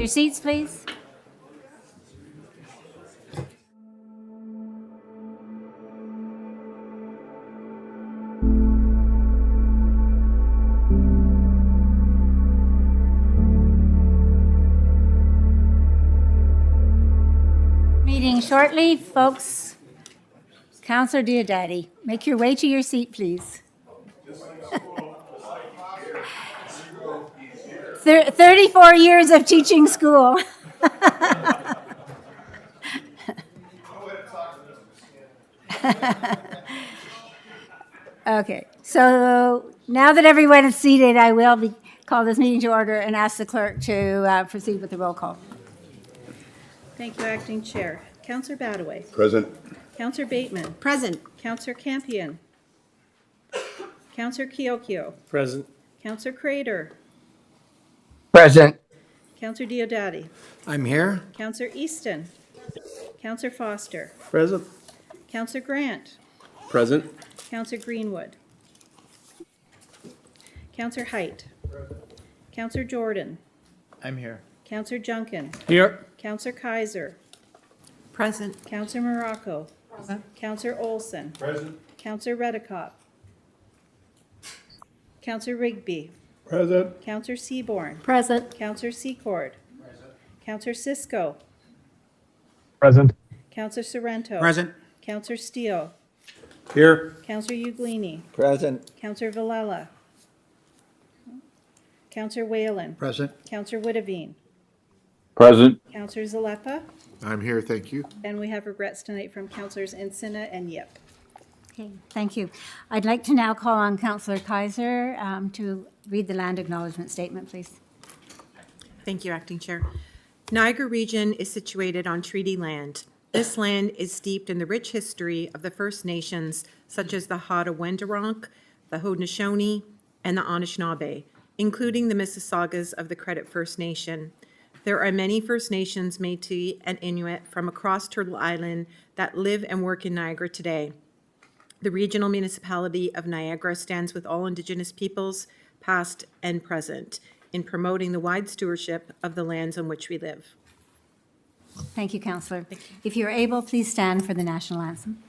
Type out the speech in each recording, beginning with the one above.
your seats, please. Meeting shortly, folks. Councillor Diodati, make your way to your seat, please. 34 years of teaching school. Okay, so now that everyone is seated, I will call this meeting to order and ask the clerk to proceed with the roll call. Thank you, Acting Chair. Councillor Badaway. Present. Councillor Bateman. Present. Councillor Campion. Councillor Kiokio. Present. Councillor Crater. Present. Councillor Diodati. I'm here. Councillor Easton. Councillor Foster. Present. Councillor Grant. Present. Councillor Greenwood. Councillor Height. Councillor Jordan. I'm here. Councillor Junkin. Here. Councillor Kaiser. Present. Councillor Morocco. Present. Councillor Olson. Present. Councillor Redicott. Councillor Rigby. Present. Councillor Seaborn. Present. Councillor Secord. Councillor Cisco. Present. Councillor Sorrento. Present. Councillor Steele. Here. Councillor Uglini. Present. Councillor Villela. Councillor Whalen. Present. Councillor Woodavine. Present. Councillor Zalepa. I'm here, thank you. And we have regrets tonight from Councillors Encina and Yip. Okay, thank you. I'd like to now call on Councillor Kaiser to read the land acknowledgement statement, please. Thank you, Acting Chair. Niagara region is situated on treaty land. This land is steeped in the rich history of the First Nations, such as the Haudenosaunee, the Haudenosaunee, and the Anishinaabe, including the Mississaugas of the Credit First Nation. There are many First Nations, Métis, and Inuit from across Turtle Island that live and work in Niagara today. The regional municipality of Niagara stands with all Indigenous peoples, past and present, in promoting the wide stewardship of the lands on which we live. Thank you, Councillor. If you're able, please stand for the national anthem.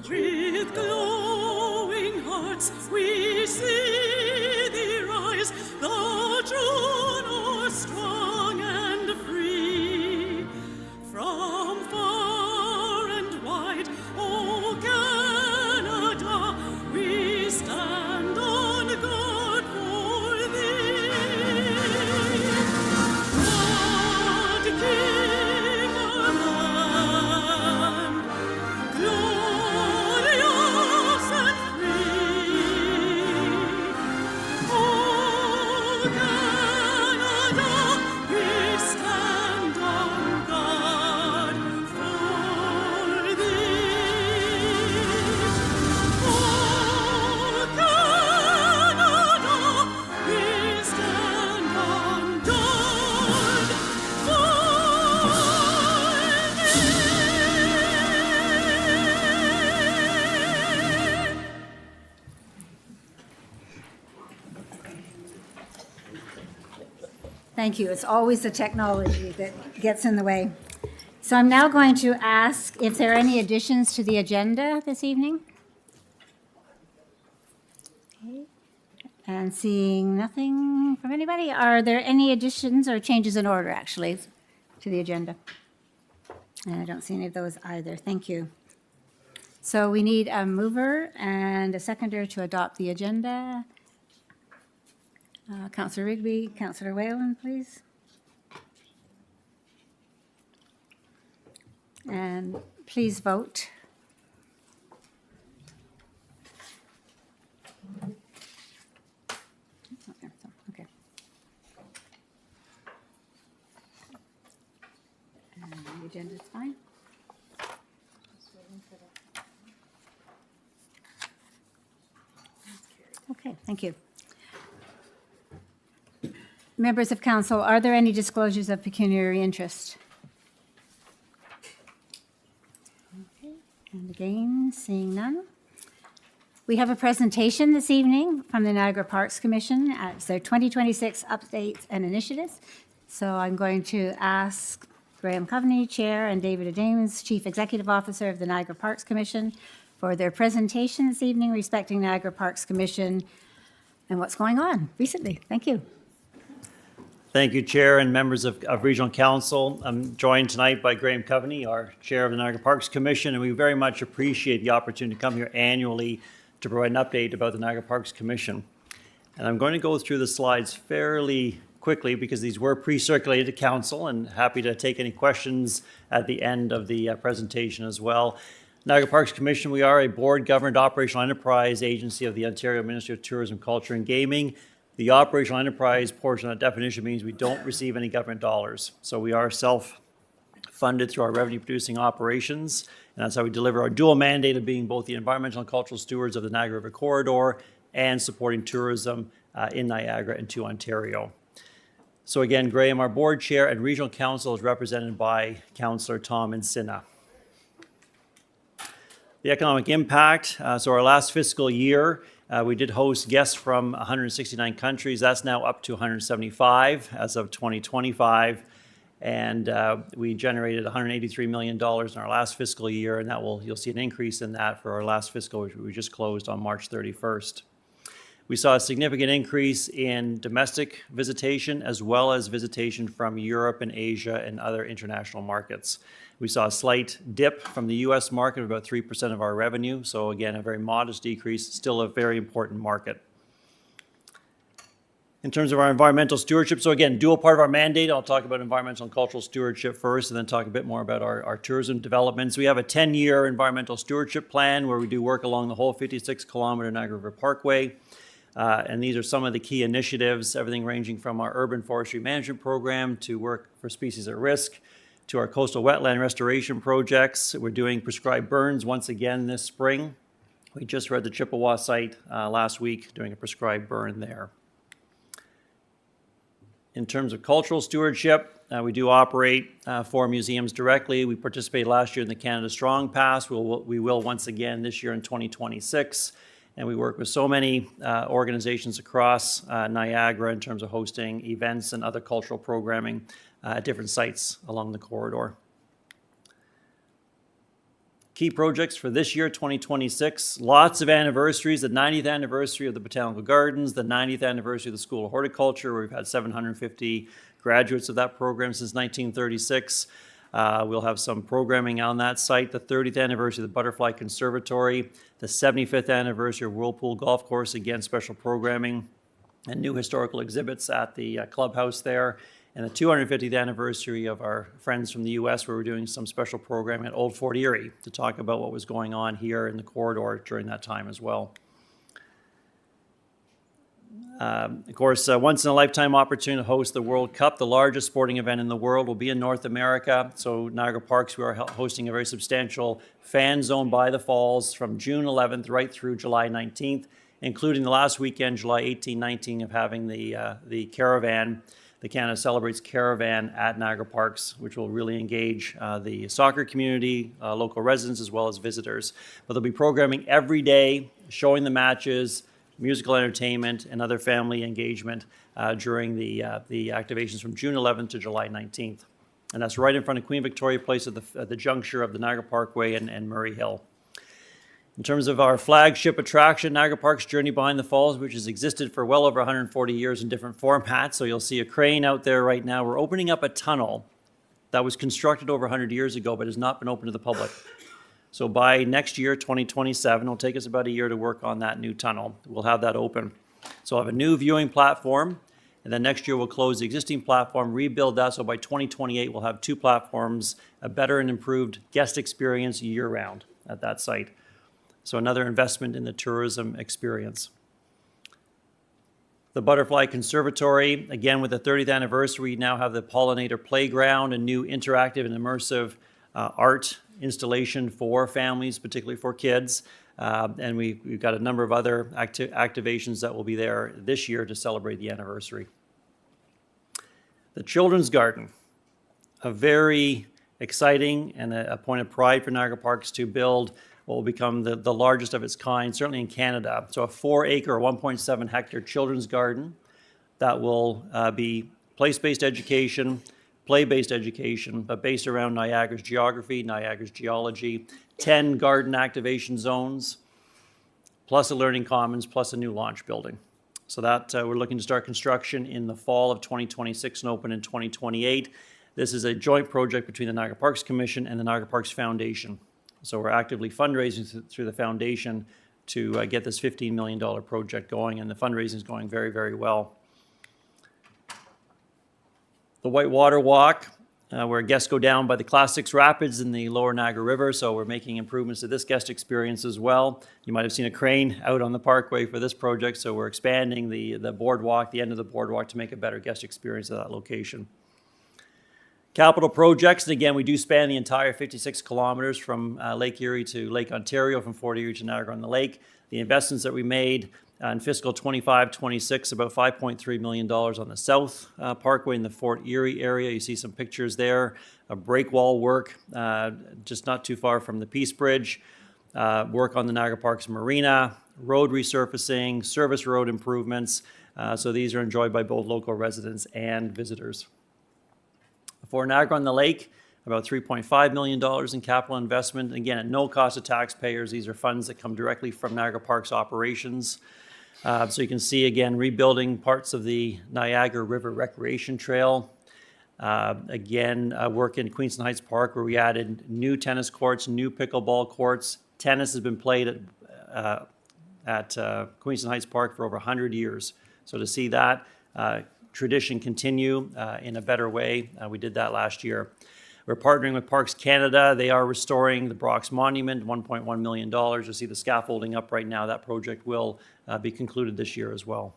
With glowing hearts we see thee rise, the true north, strong and free. From far and wide, O Canada, we stand on guard for thee. God, King our land, glorious and free. O Canada, we stand on guard for thee. O Canada, we stand on guard for thee. Thank you. It's always the technology that gets in the way. So I'm now going to ask if there are any additions to the agenda this evening. Okay. And seeing nothing from anybody, are there any additions or changes in order, actually, to the agenda? And I don't see any of those either. Thank you. So we need a mover and a seconder to adopt the agenda. Councillor Rigby, Councillor Whalen, please. And please vote. Okay. And the agenda's fine. Okay, thank you. Members of council, are there any disclosures of pecuniary interest? Okay, and again, seeing none. We have a presentation this evening from the Niagara Parks Commission. It's their 2026 updates and initiatives. So I'm going to ask Graham Coveney, Chair, and David Adames, Chief Executive Officer of the Niagara Parks Commission, for their presentation this evening respecting Niagara Parks Commission and what's going on recently. Thank you. Thank you, Chair and members of Regional Council. I'm joined tonight by Graham Coveney, our Chair of the Niagara Parks Commission, and we very much appreciate the opportunity to come here annually to provide an update about the Niagara Parks Commission. And I'm going to go through the slides fairly quickly because these were pre-circulated to Council, and happy to take any questions at the end of the presentation as well. Niagara Parks Commission, we are a board-governed operational enterprise agency of the Ontario Ministry of Tourism, Culture and Gaming. The operational enterprise portion of that definition means we don't receive any government dollars. So we are self-funded through our revenue-producing operations, and that's how we deliver our dual mandate of being both the environmental and cultural stewards of the Niagara River Corridor and supporting tourism in Niagara and to Ontario. So again, Graham, our board chair and regional council is represented by Councillor Tom Encina. The economic impact, so our last fiscal year, we did host guests from 169 countries. That's now up to 175 as of 2025. And we generated $183 million in our last fiscal year, and you'll see an increase in that for our last fiscal, which we just closed on March 31st. We saw a significant increase in domestic visitation as well as visitation from Europe and Asia and other international markets. We saw a slight dip from the US market of about 3% of our revenue. So again, a very modest decrease, still a very important market. In terms of our environmental stewardship, so again, dual part of our mandate. I'll talk about environmental and cultural stewardship first and then talk a bit more about our tourism developments. We have a 10-year environmental stewardship plan where we do work along the whole 56-kilometer Niagara River Parkway. And these are some of the key initiatives, everything ranging from our urban forestry management program to work for species at risk, to our coastal wetland restoration projects. We're doing prescribed burns once again this spring. We just read the Chippewa site last week, doing a prescribed burn there. In terms of cultural stewardship, we do operate 4 museums directly. We participated last year in the Canada Strong Pass. We will once again this year in 2026. And we work with so many organizations across Niagara in terms of hosting events and other cultural programming at different sites along the corridor. Key projects for this year, 2026, lots of anniversaries, the 90th anniversary of the Botanical Gardens, the 90th anniversary of the School of Horticulture, where we've had 750 graduates of that program since 1936. We'll have some programming on that site, the 30th anniversary of the Butterfly Conservatory, the 75th anniversary of Whirlpool Golf Course, again, special programming, and new historical exhibits at the clubhouse there, and the 250th anniversary of our friends from the US, where we're doing some special programming at Old Fort Erie to talk about what was going on here in the corridor during that time as well. Of course, once in a lifetime opportunity to host the World Cup, the largest sporting event in the world, will be in North America. So Niagara Parks, we are hosting a very substantial fan zone by the falls from June 11th right through July 19th, including the last weekend, July 18, 19, of having the caravan, the Canada Celebrates Caravan at Niagara Parks, which will really engage the soccer community, local residents, as well as visitors. But there'll be programming every day, showing the matches, musical entertainment, and other family engagement during the activations from June 11th to July 19th. And that's right in front of Queen Victoria Place at the juncture of the Niagara Parkway and Murray Hill. In terms of our flagship attraction, Niagara Parks Journey Behind the Falls, which has existed for well over 140 years in different formats. So you'll see a crane out there right now. We're opening up a tunnel that was constructed over 100 years ago, but has not been open to the public. So by next year, 2027, it'll take us about a year to work on that new tunnel. We'll have that open. So I'll have a new viewing platform, And then next year, we'll close the existing platform, rebuild that, so by 2028, we'll have 2 platforms, a better and improved guest experience year-round at that site. So another investment in the tourism experience. The Butterfly Conservatory, again, with the 30th anniversary, we now have the Pollinator Playground, a new interactive and immersive art installation for families, particularly for kids. And we've got a number of other activations that will be there this year to celebrate the anniversary. The Children's Garden, a very exciting and a point of pride for Niagara Parks to build what will become the largest of its kind, certainly in Canada. So a 4-acre, 1.7 hectare children's garden that will be place-based education, play-based education, but based around Niagara's geography, Niagara's geology, 10 garden activation zones, plus a learning commons, plus a new launch building. So that we're looking to start construction in the fall of 2026 and open in 2028. This is a joint project between the Niagara Parks Commission and the Niagara Parks Foundation. So we're actively fundraising through the foundation to get this $15 million project going, and the fundraising is going very, very well. The Whitewater Walk, where guests go down by the Class 6 rapids in the lower Niagara River, so we're making improvements to this guest experience as well. You might have seen a crane out on the parkway for this project, so we're expanding the boardwalk, the end of the boardwalk, to make a better guest experience at that location. Capital projects, and again, we do span the entire 56 kilometers from Lake Erie to Lake Ontario, from Fort Erie to Niagara-on-the-Lake. The investments that we made in fiscal 25-26, about $5.3 million on the South Parkway in the Fort Erie area. You see some pictures there of breakwall work just not too far from the Peace Bridge, work on the Niagara Parks Marina, road resurfacing, service road improvements. So these are enjoyed by both local residents and visitors. For Niagara-on-the-Lake, about $3.5 million in capital investment. Again, at no cost to taxpayers. These are funds that come directly from Niagara Parks operations. So you can see, again, rebuilding parts of the Niagara River Recreation Trail. Work in Queenston Heights Park, where we added new tennis courts, new pickleball courts. Tennis has been played at Queenston Heights Park for over 100 years. So to see that tradition continue in a better way, we did that last year. We're partnering with Parks Canada. They are restoring the Brox Monument, $1.1 million. You'll see the scaffolding up right now. That project will be concluded this year as well.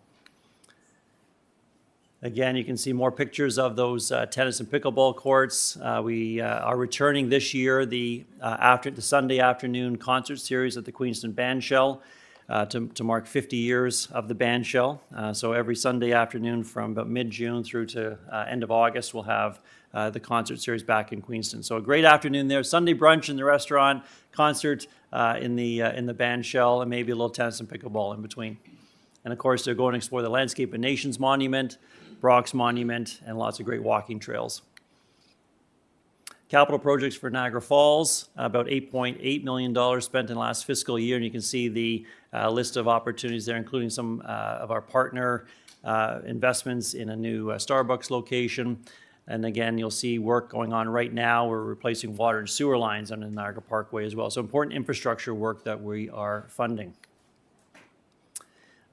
Again, you can see more pictures of those tennis and pickleball courts. We are returning this year the Sunday afternoon concert series at the Queenston Bandshell to mark 50 years of the Bandshell. So every Sunday afternoon from about mid-June through to end of August, we'll have the concert series back in Queenston. So a great afternoon there. Sunday brunch in the restaurant, concert in the Bandshell, and maybe a little tennis and pickleball in between. And of course, they're going to explore the Landscape of Nations Monument, Brox Monument, and lots of great walking trails. Capital projects for Niagara Falls, about $8.8 million spent in the last fiscal year, and you can see the list of opportunities there, including some of our partner investments in a new Starbucks location. And again, you'll see work going on right now. We're replacing water and sewer lines on the Niagara Parkway as well. So important infrastructure work that we are funding.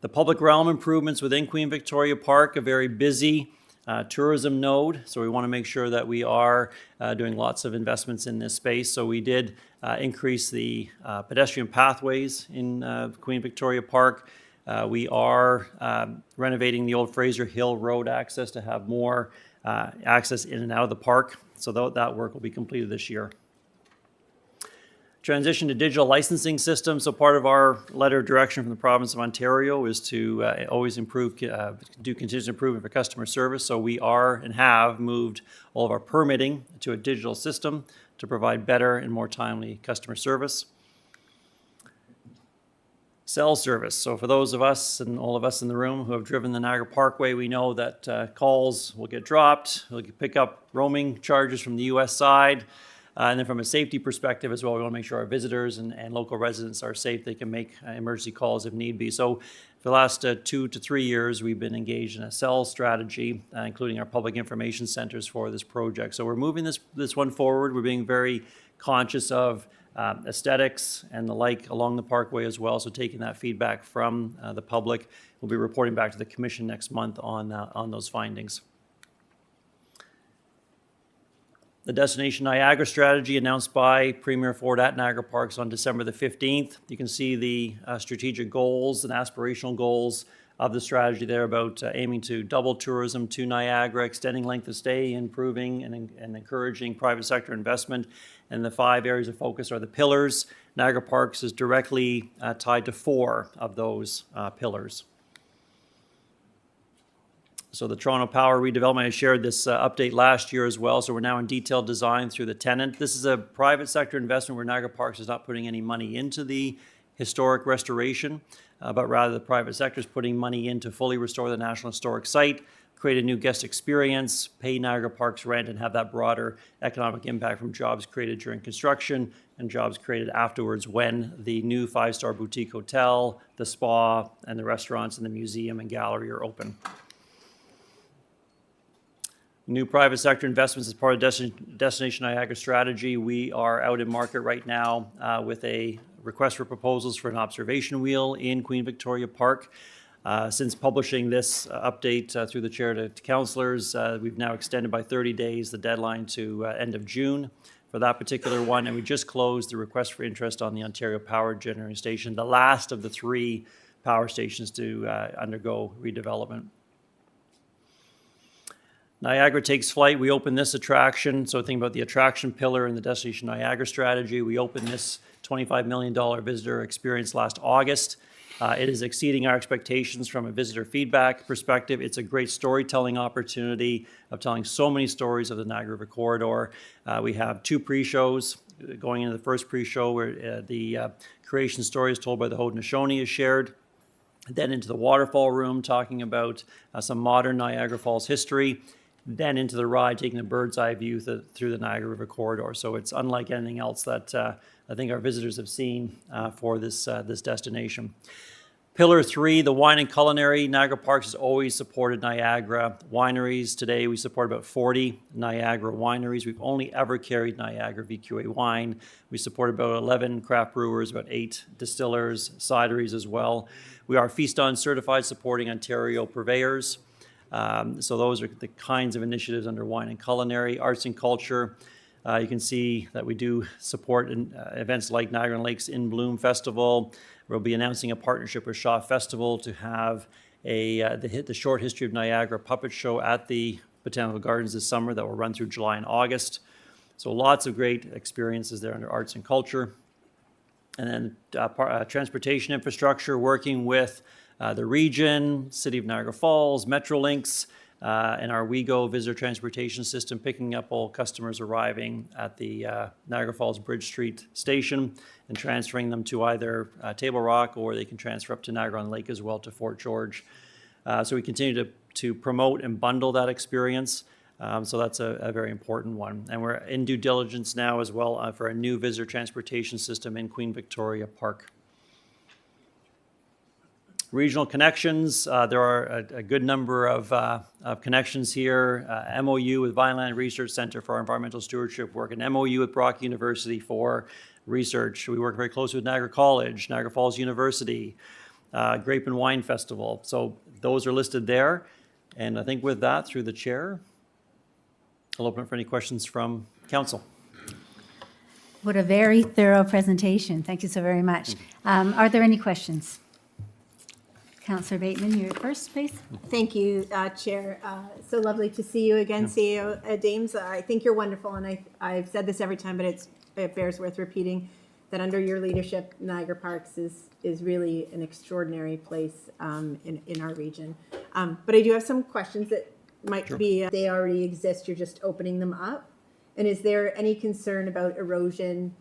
The public realm improvements within Queen Victoria Park, a very busy tourism node. So we want to make sure that we are doing lots of investments in this space. So we did increase the pedestrian pathways in Queen Victoria Park. We are renovating the old Fraser Hill Road access to have more access in and out of the park. So that work will be completed this year. Transition to digital licensing system. So part of our letter of direction from the province of Ontario is to always improve, do continuous improvement for customer service. So we are and have moved all of our permitting to a digital system to provide better and more timely customer service. Cell service. So for those of us and all of us in the room who have driven the Niagara Parkway, we know that calls will get dropped. We'll pick up roaming charges from the US side. And then from a safety perspective as well, we want to make sure our visitors and local residents are safe. They can make emergency calls if need be. So for the last 2 to 3 years, we've been engaged in a cell strategy, including our public information centers for this project. So we're moving this one forward. We're being very conscious of aesthetics and the like along the parkway as well. So taking that feedback from the public. we'll be reporting back to the Commission next month on those findings. The Destination Niagara strategy announced by Premier Ford at Niagara Parks on December the 15th. You can see the strategic goals and aspirational goals of the strategy there about aiming to double tourism to Niagara, extending length of stay, improving and encouraging private sector investment. And the 5 areas of focus are the pillars. Niagara Parks is directly tied to 4 of those pillars. So the Toronto Power redevelopment, I shared this update last year as well. So we're now in detailed design through the tenant. This is a private sector investment where Niagara Parks is not putting any money into the historic restoration, but rather the private sector is putting money in to fully restore the National Historic Site, create a new guest experience, pay Niagara Parks rent, and have that broader economic impact from jobs created during construction and jobs created afterwards when the new 5-star boutique hotel, the spa, and the restaurants and the museum and gallery are open. New private sector investments as part of Destination Niagara strategy. We are out in market right now with a request for proposals for an observation wheel in Queen Victoria Park. Since publishing this update through the chair to councillors, we've now extended by 30 days the deadline to end of June for that particular one. And we just closed the request for interest on the Ontario Power Generating Station, the last of the 3 power stations to undergo redevelopment. Niagara takes flight. We opened this attraction. So think about the attraction pillar in the Destination Niagara strategy. We opened this $25 million visitor experience last August. It is exceeding our expectations from a visitor feedback perspective. It's a great storytelling opportunity of telling so many stories of the Niagara River corridor. We have 2 pre-shows. Going into the first pre-show where the creation story is told by the Haudenosaunee is shared. Then into the waterfall room talking about some modern Niagara Falls history. Then into the ride, taking a bird's eye view through the Niagara River corridor. So it's unlike anything else that I think our visitors have seen for this destination. Pillar 3, the wine and culinary. Niagara Parks has always supported Niagara wineries. Today we support about 40 Niagara wineries. We've only ever carried Niagara VQA wine. We support about 11 craft brewers, about 8 distillers, cideries as well. We are Feast On certified, supporting Ontario purveyors. So those are the kinds of initiatives under wine and culinary. Arts and culture, you can see that we do support events like Niagara and Lakes in Bloom Festival. We'll be announcing a partnership with Shaw Festival to have the short history of Niagara puppet show at the Botanical Gardens this summer that will run through July and August. So lots of great experiences there under arts and culture. And then transportation infrastructure, working with the region, City of Niagara Falls, Metrolinx, and our WeGo visitor transportation system, picking up all customers arriving at the Niagara Falls Bridge Street station and transferring them to either Table Rock, or they can transfer up to Niagara-on-Lake as well to Fort George. So we continue to promote and bundle that experience. So that's a very important one. And we're in due diligence now as well for a new visitor transportation system in Queen Victoria Park. Regional connections, there are a good number of connections here. MOU with Vineland Research Center for our environmental stewardship work, an MOU with Brock University for research. We work very closely with Niagara College, Niagara Falls University, Grape and Wine Festival. So those are listed there. And I think with that, through the chair, I'll open up for any questions from council. What a very thorough presentation. Thank you so very much. Are there any questions? Councillor Bateman, you're first, please. Thank you, Chair. So lovely to see you again, CEO Dames. I think you're wonderful, and I've said this every time, but it bears worth repeating that under your leadership, Niagara Parks is really an extraordinary place in our region. But I do have some questions that might be, they already exist, you're just opening them up. And is there any concern about erosion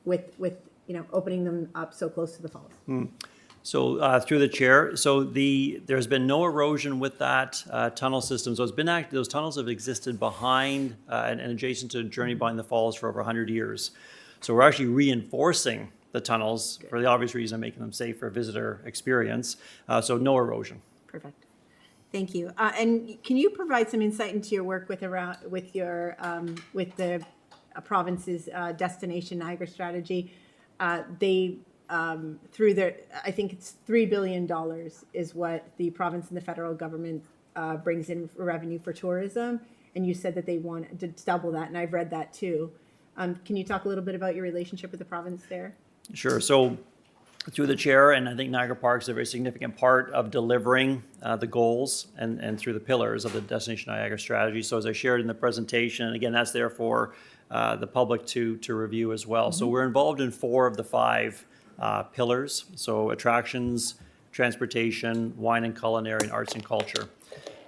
with opening them up so close to the falls? So through the chair, so there's been no erosion with that tunnel system. So it's been those tunnels have existed behind and adjacent to Journey Behind the Falls for over 100 years. So we're actually reinforcing the tunnels for the obvious reason of making them safe for visitor experience. So no erosion. Perfect. Thank you. And can you provide some insight into your work with the province's Destination Niagara strategy? through their, I think it's $3 billion is what the province and the federal government brings in for revenue for tourism. And you said that they want to double that, and I've read that too. Can you talk a little bit about your relationship with the province there? Sure. So through the chair, and I think Niagara Parks is a very significant part of delivering the goals and through the pillars of the Destination Niagara strategy. So as I shared in the presentation, and again, that's there for the public to review as well. So we're involved in 4 of the 5 pillars. So attractions, transportation, wine and culinary, and arts and culture.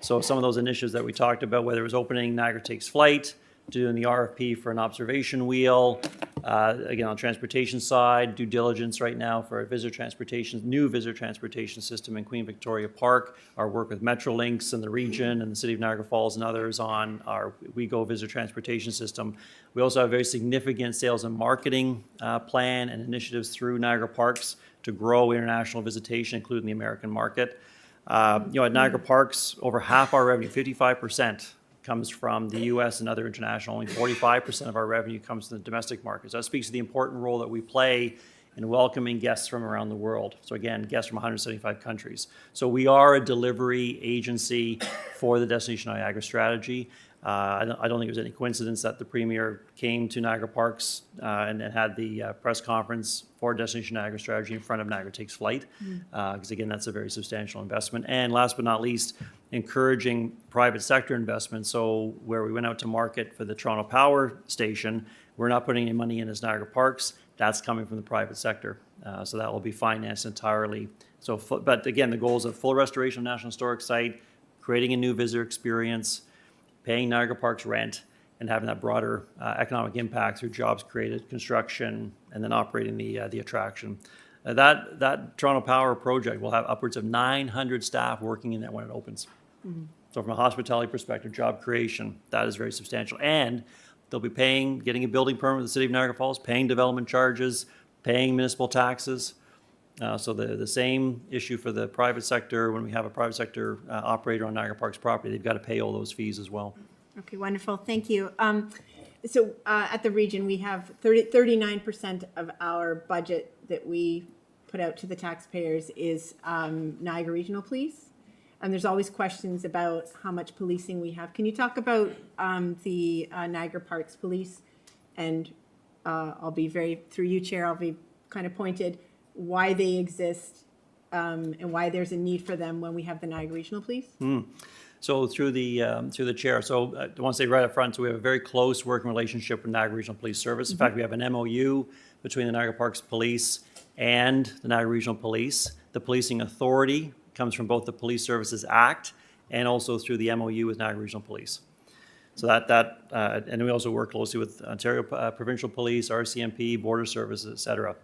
So some of those initiatives that we talked about, whether it was opening Niagara Takes Flight, doing the RFP for an observation wheel, again, on transportation side, due diligence right now for a new visitor transportation system in Queen Victoria Park, our work with Metrolinx in the region and the City of Niagara Falls and others on our WeGo visitor transportation system. We also have a very significant sales and marketing plan and initiatives through Niagara Parks to grow international visitation, including the American market. At Niagara Parks, over half our revenue, 55%, comes from the U.S. and other international. Only 45% of our revenue comes from the domestic market. So that speaks to the important role that we play in welcoming guests from around the world. So again, guests from 175 countries. So we are a delivery agency for the Destination Niagara strategy. I don't think it was any coincidence that the Premier came to Niagara Parks and had the press conference for Destination Niagara strategy in front of Niagara Takes Flight, because again, that's a very substantial investment. And last but not least, encouraging private sector investment. So where we went out to market for the Toronto Power Station, we're not putting any money in as Niagara Parks. That's coming from the private sector. So that will be financed entirely. So, but again, the goal is a full restoration of National Historic Site, creating a new visitor experience, paying Niagara Parks rent, and having that broader economic impact through jobs created, construction, and then operating the attraction. That Toronto Power project will have upwards of 900 staff working in that when it opens. So from a hospitality perspective, job creation, that is very substantial. And they'll be getting a building permit with the City of Niagara Falls, paying development charges, paying municipal taxes. So the same issue for the private sector, when we have a private sector operator on Niagara Parks property, they've got to pay all those fees as well. Okay, wonderful. Thank you. So at the region, we have 39% of our budget that we put out to the taxpayers is Niagara Regional Police. And there's always questions about how much policing we have. Can you talk about the Niagara Parks Police? And I'll be through you, Chair, I'll be kind of pointed why they exist and why there's a need for them when we have the Niagara Regional Police? So through the chair, so I want to say right up front, so we have a very close working relationship with Niagara Regional Police Service. In fact, we have an MOU between the Niagara Parks Police and the Niagara Regional Police. The policing authority comes from both the Police Services Act and also through the MOU with Niagara Regional Police. So and we also work closely with Ontario Provincial Police, RCMP, Border Services, et cetera.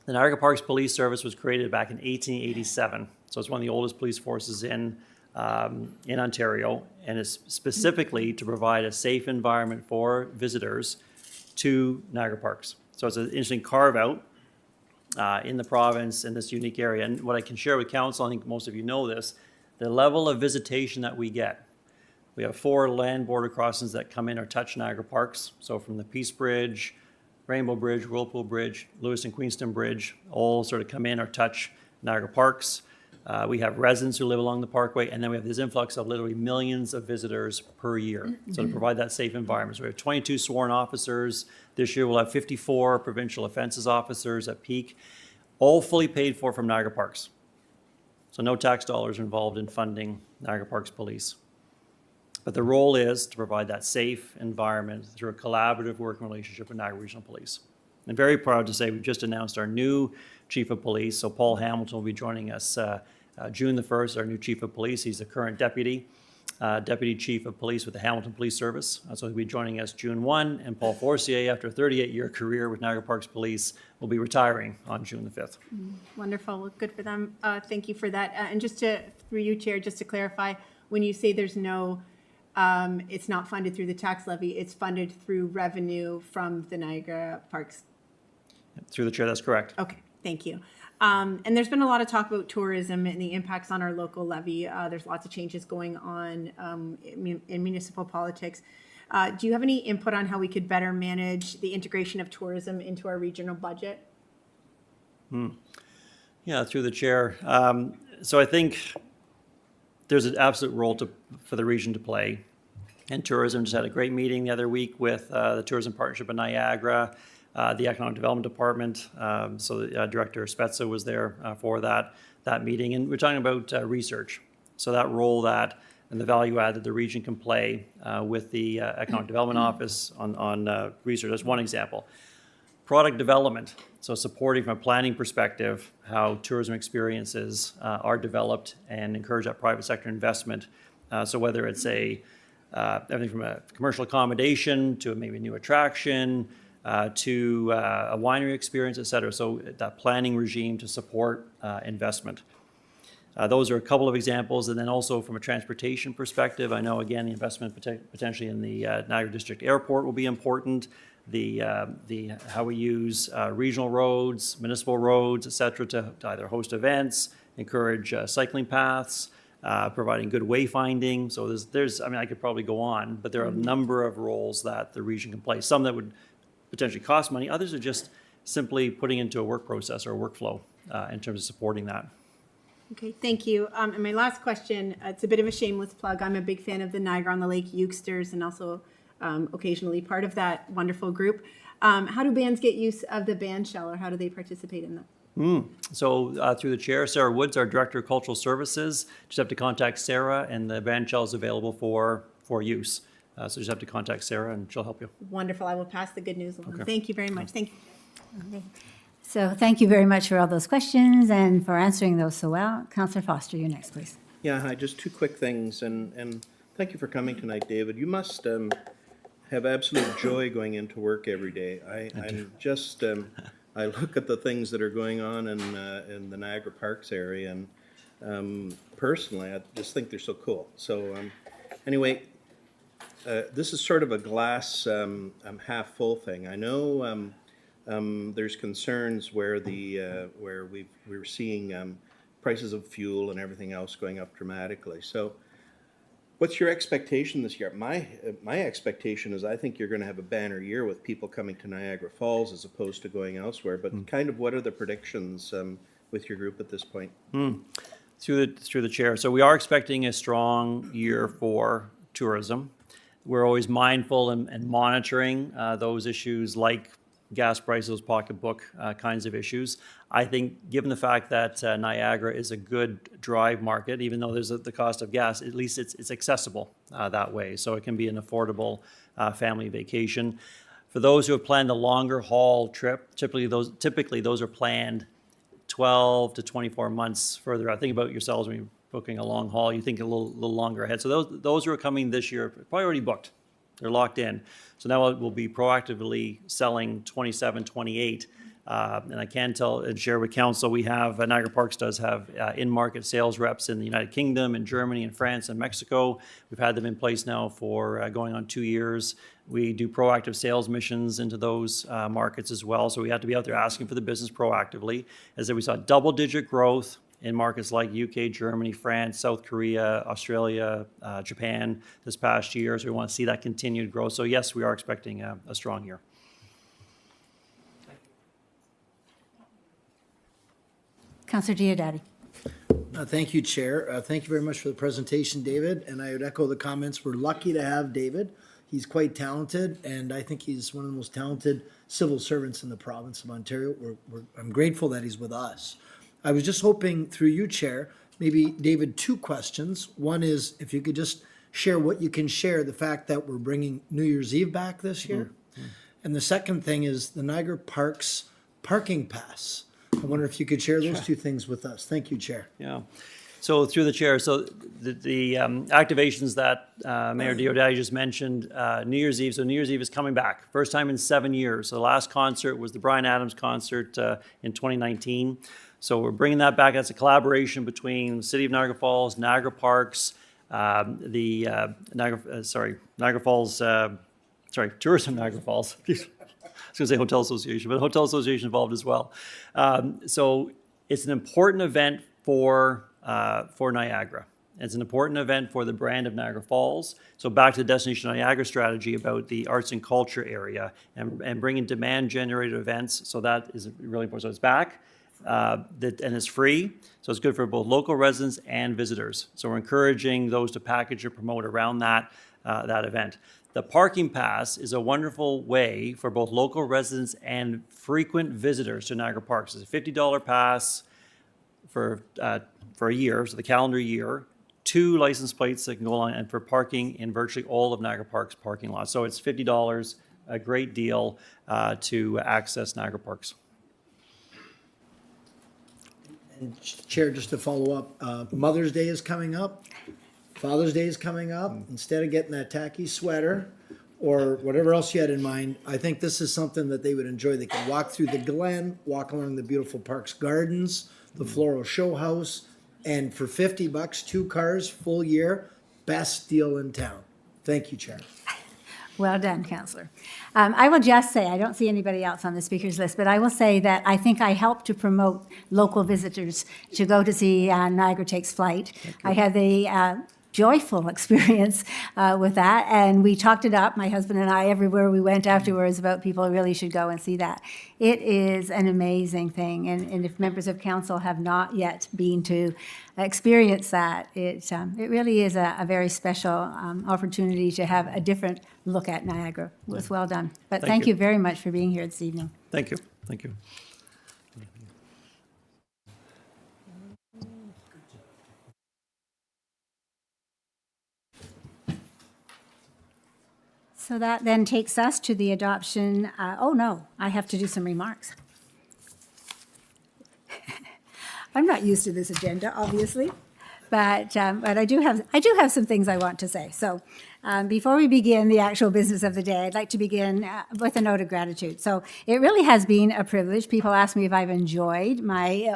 The Niagara Parks Police Service was created back in 1887. So it's one of the oldest police forces in Ontario, and is specifically to provide a safe environment for visitors to Niagara Parks. So it's an interesting carve out in the province in this unique area. And what I can share with council, I think most of you know this, the level of visitation that we get. We have 4 land border crossings that come in or touch Niagara Parks. So from the Peace Bridge, Rainbow Bridge, Whirlpool Bridge, Lewis and Queenston Bridge, all sort of come in or touch Niagara Parks. We have residents who live along the parkway, and then we have this influx of literally millions of visitors per year. So to provide that safe environment. So we have 22 sworn officers. This year we'll have 54 provincial offences officers at peak, all fully paid for from Niagara Parks. So no tax dollars involved in funding Niagara Parks Police. But the role is to provide that safe environment through a collaborative working relationship with Niagara Regional Police. I'm very proud to say we've just announced our new Chief of Police. So Paul Hamilton will be joining us June the 1st, our new Chief of Police. He's the current Deputy Chief of Police with the Hamilton Police Service. So he'll be joining us June 1. And Paul Forcier, after a 38-year career with Niagara Parks Police, will be retiring on June the 5th. Wonderful. Good for them. Thank you for that. And just through you, Chair, just to clarify, when you say there's no it's not funded through the tax levy, it's funded through revenue from the Niagara Parks. Through the chair, that's correct. Okay, thank you. And there's been a lot of talk about tourism and the impacts on our local levy. There's lots of changes going on in municipal politics. Do you have any input on how we could better manage the integration of tourism into our regional budget? Yeah, through the chair. So I think there's an absolute role for the region to play. And tourism just had a great meeting the other week with the Tourism Partnership in Niagara, the Economic Development Department. So the Director Spezza was there for that meeting. And we're talking about research. So that role and the value add that the region can play with the Economic Development Office on research. That's one example. Product development, so supporting from a planning perspective how tourism experiences are developed and encourage that private sector investment. So whether it's everything from a commercial accommodation to maybe a new attraction to a winery experience, et cetera. So that planning regime to support investment. Those are a couple of examples. And then also from a transportation perspective, I know, again, the investment potentially in the Niagara District Airport will be important. The how we use regional roads, municipal roads, et cetera, to either host events, encourage cycling paths, providing good wayfinding. So there's, I mean, I could probably go on, but there are a number of roles that the region can play. Some that would potentially cost money. Others are just simply putting into a work process or a workflow in terms of supporting that. Okay, thank you. And my last question, it's a bit of a shameless plug. I'm a big fan of the Niagara on the Lake Euchsters and also occasionally part of that wonderful group. How do bands get use of the band shell, or how do they participate in that? So through the chair, Sarah Woods, our Director of Cultural Services, just have to contact Sarah, and the band shell is available for use. So just have to contact Sarah, and she'll help you. Wonderful. I will pass the good news along. Okay. Thank you very much. Thank you. So thank you very much for all those questions and for answering those so well. Councillor Foster, you next, please. Yeah, hi, just two quick things, and thank you for coming tonight, David. You must have absolute joy going into work every day. I'm just, I look at the things that are going on in the Niagara Parks area, and personally, I just think they're so cool. So anyway, this is sort of a glass half full thing. I know there's concerns where we're seeing prices of fuel and everything else going up dramatically. So what's your expectation this year? My expectation is I think you're going to have a banner year with people coming to Niagara Falls as opposed to going elsewhere. But kind of what are the predictions with your group at this point? Through the chair. So we are expecting a strong year for tourism. We're always mindful and monitoring those issues like gas prices, pocketbook kinds of issues. I think given the fact that Niagara is a good drive market, even though there's the cost of gas, at least it's accessible that way. So it can be an affordable family vacation. For those who have planned a longer haul trip, typically those are planned 12 to 24 months further out. Think about yourselves when you're booking a long haul, you think a little longer ahead. So those who are coming this year are probably already booked. They're locked in. So now we'll be proactively selling 27, 28. And I can tell and share with council, we have, Niagara Parks does have in-market sales reps in the United Kingdom, in Germany, and France, and Mexico. We've had them in place now for going on 2 years. We do proactive sales missions into those markets as well. So we have to be out there asking for the business proactively. As we saw double-digit growth in markets like UK, Germany, France, South Korea, Australia, Japan this past year. So we want to see that continued growth. So yes, we are expecting a strong year. Councillor Diodati. Thank you, Chair. Thank you very much for the presentation, David. And I would echo the comments. We're lucky to have David. He's quite talented, and I think he's one of the most talented civil servants in the province of Ontario. I'm grateful that he's with us. I was just hoping through you, Chair, maybe, David, two questions. One is if you could just share what you can share, the fact that we're bringing New Year's Eve back this year. And the second thing is the Niagara Parks parking pass. I wonder if you could share those two things with us. Thank you, Chair. Yeah. So through the chair, so the activations that Mayor Diodati just mentioned, New Year's Eve. So New Year's Eve is coming back. First time in 7 years. So the last concert was the Bryan Adams concert in 2019. So we're bringing that back. That's a collaboration between the City of Niagara Falls, Niagara Parks, Niagara Falls, Tourism Niagara Falls. I was going to say Hotel Association, but Hotel Association involved as well. So it's an important event for Niagara. It's an important event for the brand of Niagara Falls. So back to the Destination Niagara strategy about the arts and culture area and bringing demand-generated events. So that is really important. So it's back. and it's free. So it's good for both local residents and visitors. So we're encouraging those to package or promote around that event. The parking pass is a wonderful way for both local residents and frequent visitors to Niagara Parks. It's a $50 pass for a year, so the calendar year, 2 license plates that can go on, and for parking in virtually all of Niagara Parks parking lots. So it's $50, a great deal to access Niagara Parks. And Chair, just to follow up, Mother's Day is coming up, Father's Day is coming up. Instead of getting that tacky sweater or whatever else you had in mind, I think this is something that they would enjoy. They can walk through the Glen, walk along the beautiful parks gardens, the floral show house, and for $50, 2 cars, full year, best deal in town. Thank you, Chair. Well done, Councillor. I will just say, I don't see anybody else on the speakers list, but I will say that I think I helped to promote local visitors to go to see Niagara Takes Flight. I had the joyful experience with that, and we talked it up, my husband and I, everywhere we went afterwards, about people really should go and see that. It is an amazing thing, and if members of council have not yet been to experience that, it really is a very special opportunity to have a different look at Niagara. It was well done. But Thank thank you. you very much for being here this evening. Thank you. Thank you. So that then takes us to the adoption, oh no, I have to do some remarks. I'm not used to this agenda, obviously, but I do have some things I want to say. So before we begin the actual business of the day, I'd like to begin with a note of gratitude. So it really has been a privilege. People ask me if I've enjoyed my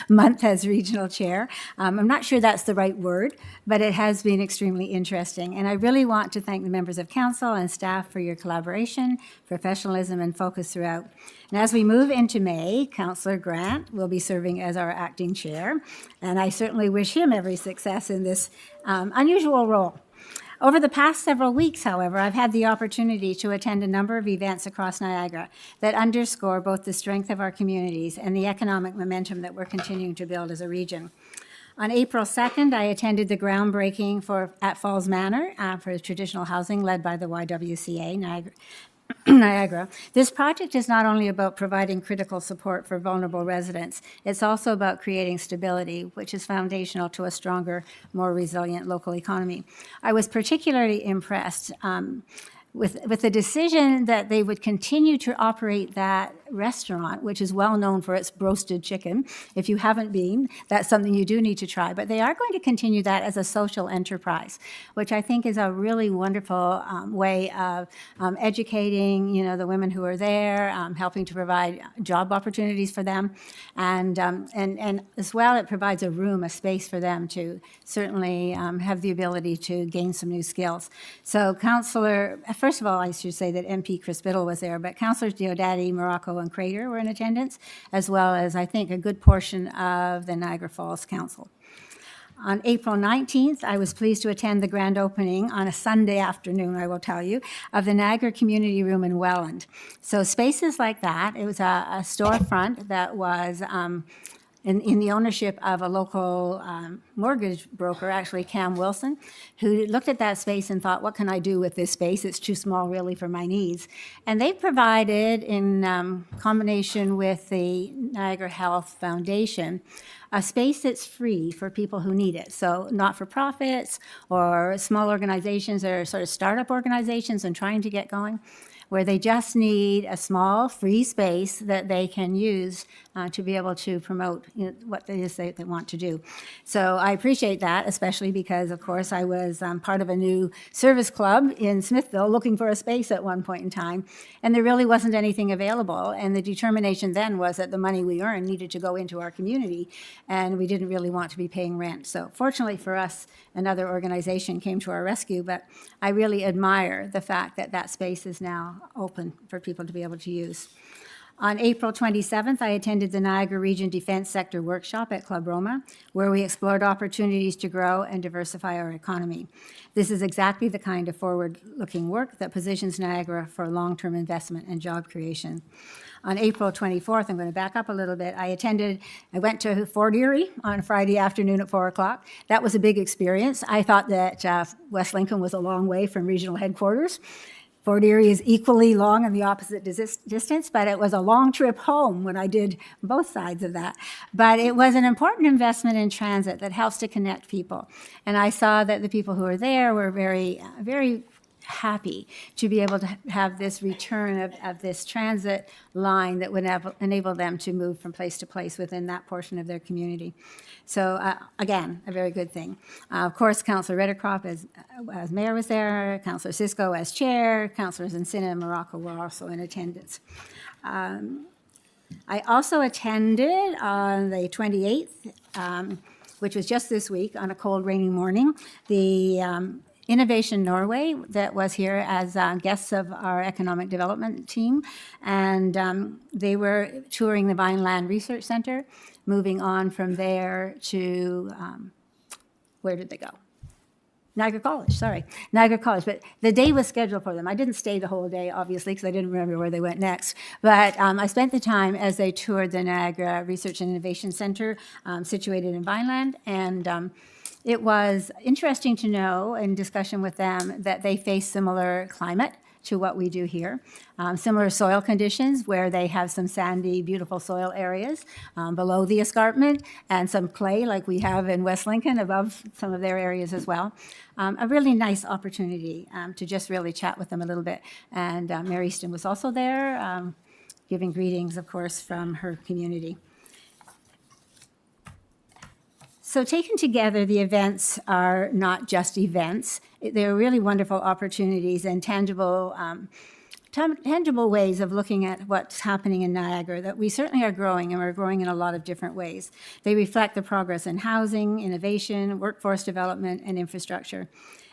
month as regional chair. I'm not sure that's the right word, but it has been extremely interesting. And I really want to thank the members of council and staff for your collaboration, professionalism, and focus throughout. And as we move into May, Councillor Grant will be serving as our acting chair, and I certainly wish him every success in this unusual role. Over the past several weeks, however, I've had the opportunity to attend a number of events across Niagara that underscore both the strength of our communities and the economic momentum that we're continuing to build as a region. On April 2nd, I attended the groundbreaking at Falls Manor for traditional housing led by the YWCA, Niagara. This project is not only about providing critical support for vulnerable residents, it's also about creating stability, which is foundational to a stronger, more resilient local economy. I was particularly impressed with the decision that they would continue to operate that restaurant, which is well known for its roasted chicken. If you haven't been, that's something you do need to try. But they are going to continue that as a social enterprise, which I think is a really wonderful way of educating, the women who are there, helping to provide job opportunities for them, and as well, it provides a space for them to certainly have the ability to gain some new skills. So, first of all, I should say that MP Chris Biddle was there, but Councillors Diodati, Morocco, and Crater were in attendance, as well as, I think, a good portion of the Niagara Falls Council. On April 19th, I was pleased to attend the grand opening on a Sunday afternoon, I will tell you, of the Niagara Community Room in Welland. So spaces like that, it was a storefront that was in the ownership of a local mortgage broker, actually Cam Wilson, who looked at that space and thought, what can I do with this space? It's too small really for my needs. And they provided, in combination with the Niagara Health Foundation, a space that's free for people who need it. So not-for-profits or small organizations that are sort of startup organizations and trying to get going, where they just need a small free space that they can use to be able to promote what it is they want to do. So I appreciate that, especially because, of course, I was part of a new service club in Smithville looking for a space at one point in time, and there really wasn't anything available. And the determination then was that the money we earned needed to go into our community, and we didn't really want to be paying rent. So fortunately for us, another organization came to our rescue, but I really admire the fact that that space is now open for people to be able to use. On April 27th, I attended the Niagara Region Defense Sector Workshop at Club Roma, where we explored opportunities to grow and diversify our economy. This is exactly the kind of forward-looking work that positions Niagara for long-term investment and job creation. On April 24th, I'm going to back up a little bit, I went to Fort Erie on Friday afternoon at 4 o'clock. That was a big experience. I thought that West Lincoln was a long way from regional headquarters. Fort Erie is equally long in the opposite distance, but it was a long trip home when I did both sides of that. But it was an important investment in transit that helps to connect people. And I saw that the people who were there were very, very happy to be able to have this return of this transit line that would enable them to move from place to place within that portion of their community. So again, a very good thing. Of course, Councillor Reddercroft as mayor was there, Councillor Cisco as chair, Councillors Encina and Morocco were also in attendance. I also attended on the 28th, which was just this week, on a cold, rainy morning, the Innovation Norway that was here as guests of our economic development team. And they were touring the Vineland Research Center, moving on from there to, where did they go? Niagara College, Niagara College. But the day was scheduled for them. I didn't stay the whole day, obviously, because I didn't remember where they went next. But I spent the time as they toured the Niagara Research and Innovation Center situated in Vineland. And it was interesting to know in discussion with them that they face similar climate to what we do here, similar soil conditions where they have some sandy, beautiful soil areas below the escarpment and some clay like we have in West Lincoln above some of their areas as well. A really nice opportunity to just really chat with them a little bit. And Mary Easton was also there, giving greetings, of course, from her community. So taken together, the events are not just events. They're really wonderful opportunities and tangible ways of looking at what's happening in Niagara, that we certainly are growing, and we're growing in a lot of different ways. They reflect the progress in housing, innovation, workforce development, and infrastructure.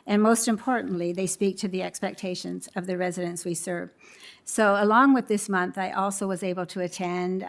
And most importantly, they speak to the expectations of the residents we serve. So along with this month, I also was able to attend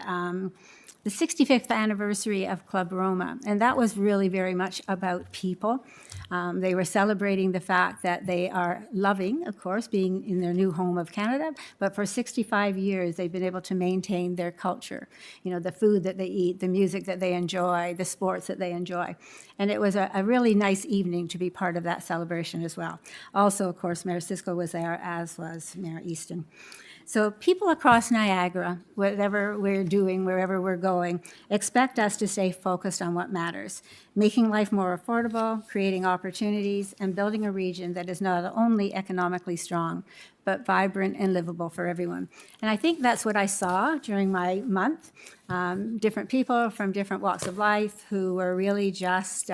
the 65th anniversary of Club Roma, and that was really very much about people. They were celebrating the fact that they are loving, of course, being in their new home of Canada, but for 65 years they've been able to maintain their culture, the food that they eat, the music that they enjoy, the sports that they enjoy. And it was a really nice evening to be part of that celebration as well. Also, of course, Mayor Cisco was there, as was Mayor Easton. So people across Niagara, whatever we're doing, wherever we're going, expect us to stay focused on what matters, making life more affordable, creating opportunities, and building a region that is not only economically strong, but vibrant and livable for everyone. And I think that's what I saw during my month. Different people from different walks of life who were really just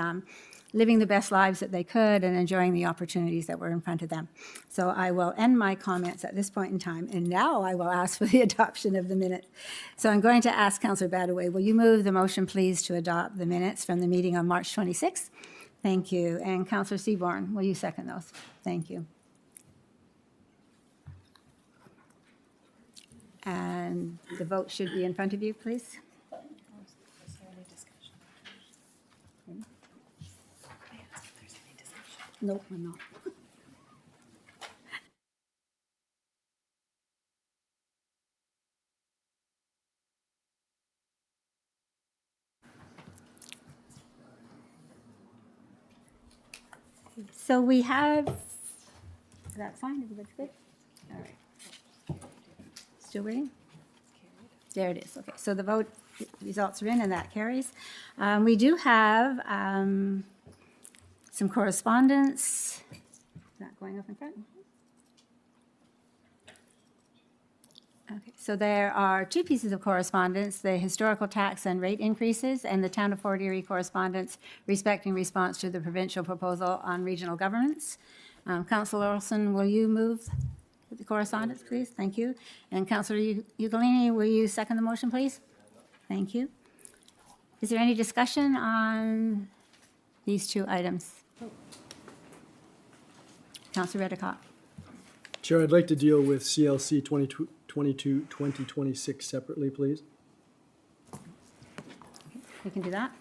living the best lives that they could and enjoying the opportunities that were in front of them. So I will end my comments at this point in time, and now I will ask for the adoption of the minutes. So I'm going to ask Councillor Badaway, will you move the motion, please, to adopt the minutes from the meeting on March 26th? Thank you. And Councillor Seaborn, will you second those? Thank you. And the vote should be in front of you, please. Nope, I'm not. So we have, that's fine, everybody's good? All right. Still waiting? There it is, okay. So the vote results are in and that carries. We do have some correspondence. Not going up in front. Okay, so there are two pieces of correspondence, the historical tax and rate increases and the Town of Fort Erie correspondence respecting response to the provincial proposal on regional governance. Councillor Olson, will you move the correspondence, please? Thank you. And Councillor Ugolini, will you second the motion, please? Thank you. Is there any discussion on these two items? Councillor Reddecock. Chair, I'd like to deal with CLC 2026 separately, please. We can do that.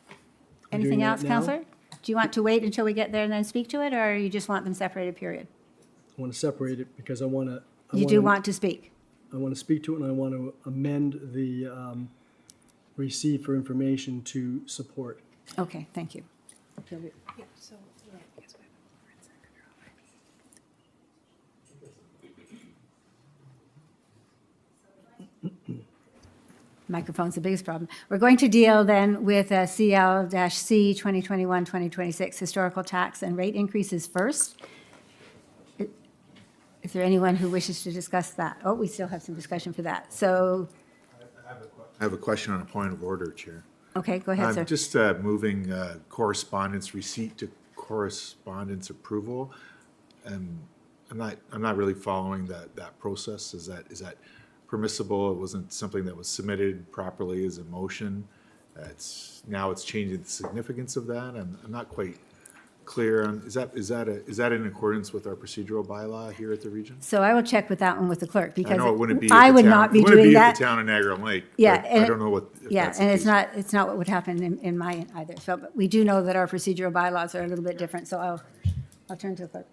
I'm Anything doing that else, now. Counselor? Do you want to wait until we get there and then speak to it, or you just want them separated, period? I want to separate it because I want to. You do want to speak? I want to speak to it, and I want to amend the receive for information to support. Okay, thank you. Microphone's the biggest problem. We're going to deal then with CL-C 2021-2026, historical tax and rate increases first. Is there anyone who wishes to discuss that? Oh, we still have some discussion for that. So, I have a question on a point of order, Chair. okay, go ahead, sir. I'm just moving correspondence receipt to correspondence approval. And I'm not really following that process. Is that permissible? It wasn't something that was submitted properly as a motion. Now it's changing the significance of that. I'm not quite clear on, is that in accordance with our procedural bylaw here at the region? So I will check with that one with the clerk, because I know it wouldn't be. I at the would town- not be it wouldn't doing at that. the town of Niagara Lake. Yeah, but and I don't know if Yeah, that's the and case. it's not what would happen in my end either. So, but we do know that our procedural bylaws are a little bit different, so I'll turn to the clerk.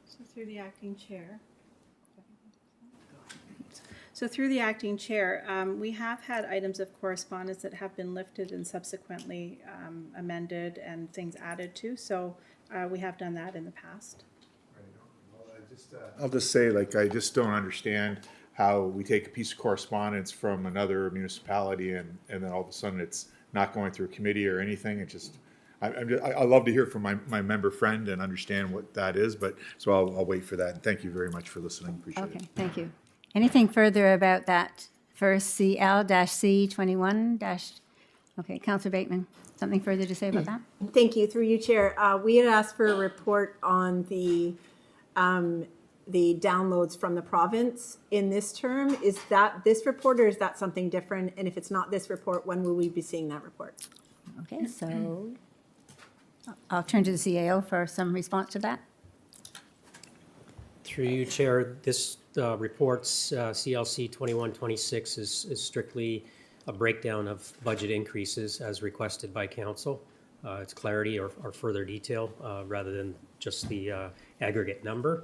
So through the acting chair. So through the acting chair, we have had items of correspondence that have been lifted and subsequently amended and things added to. So we have done that in the past. I'll just say, like, I just don't understand how we take a piece of correspondence from another municipality and then all of a sudden it's not going through a committee or anything. It just, I love to hear from my member friend and understand what that is, but, so I'll wait for that. And thank you very much for listening. Appreciate it. Okay, thank you. Anything further about that first CL-C 21 okay, Councillor Bateman, something further to say about that? Thank you. Through you, Chair. We had asked for a report on the downloads from the province in this term. Is that this report or is that something different? And if it's not this report, when will we be seeing that report? Okay, so I'll turn to the CAO for some response to that. Through you, Chair, this report's CLC 2126 is strictly a breakdown of budget increases as requested by council. It's clarity or further detail rather than just the aggregate number.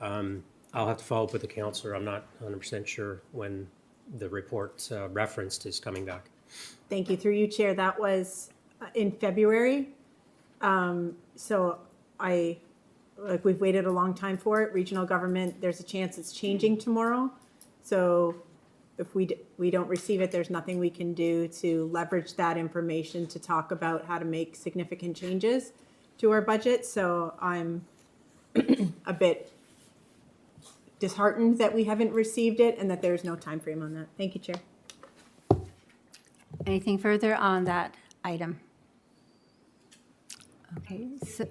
I'll have to follow up with the councillor. I'm not 100% sure when the report referenced is coming back. Thank you. Through you, Chair. That was in February. So we've waited a long time for it. Regional government, there's a chance it's changing tomorrow. So if we don't receive it, there's nothing we can do to leverage that information to talk about how to make significant changes to our budget. So I'm a bit disheartened that we haven't received it and that there's no time frame on that. Thank you, Chair. Anything further on that item? Okay, so,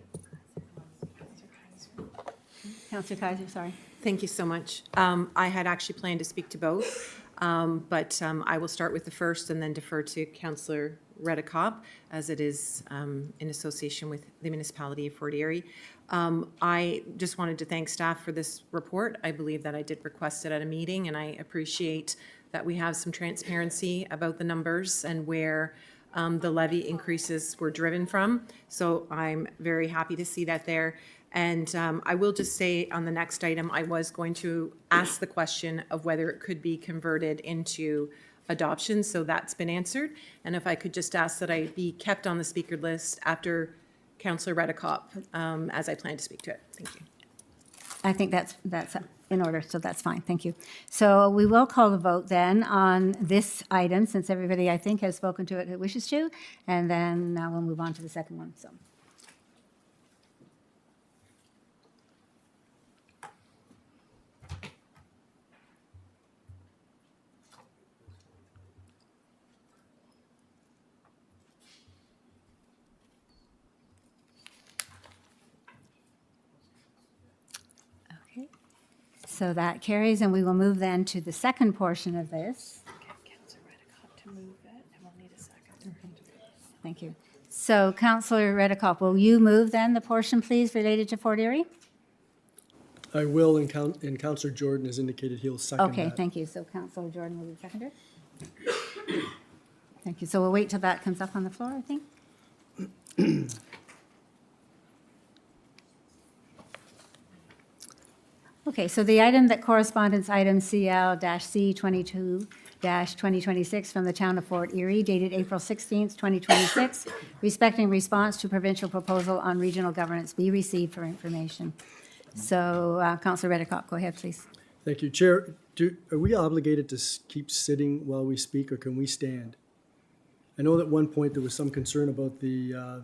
Councillor Kaiser, sorry. Thank you so much. I had actually planned to speak to both, but I will start with the first and then defer to Councillor Redekop, as it is in association with the municipality of Fort Erie. I just wanted to thank staff for this report. I believe that I did request it at a meeting, and I appreciate that we have some transparency about the numbers and where the levy increases were driven from. So I'm very happy to see that there. And I will just say on the next item, I was going to ask the question of whether it could be converted into adoption. So that's been answered. And if I could just ask that I be kept on the speaker list after Councillor Redekop, as I plan to speak to it. Thank you. I think that's in order, so that's fine, thank you. So we will call the vote then on this item, since everybody, I think, has spoken to it who wishes to, and then now we'll move on to the second one, so. Okay, so that carries, and we will move then to the second portion of this. Thank you. So Councillor Redekop, will you move then the portion, please, related to Fort Erie? I will, and Counselor Jordan has indicated he'll second that. Okay, thank you. So Councillor Jordan will be seconded. Thank you. So we'll wait till that comes up on the floor, I think. Okay, so the item that correspondence item CL-C 22-2026 from the town of Fort Erie dated April 16th, 2026, respecting response to provincial proposal on regional governance be received for information. So Councillor Reddecock, go ahead, please. Thank you. Chair, are we obligated to keep sitting while we speak, or can we stand? I know that at one point there was some concern about the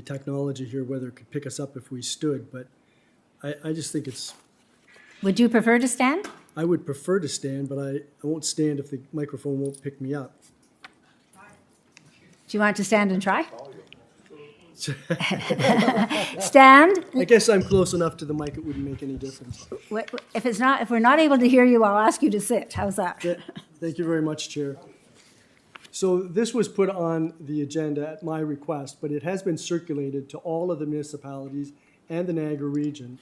technology here, whether it could pick us up if we stood, but I just think it's, Would you prefer to stand? I would prefer to stand, but I won't stand if the microphone won't pick me up. Do you want to stand and try? Stand. I guess I'm close enough to the mic, it wouldn't make any difference. If we're not able to hear you, I'll ask you to sit. How's that? Thank you very much, Chair. So this was put on the agenda at my request, but it has been circulated to all of the municipalities and the Niagara region.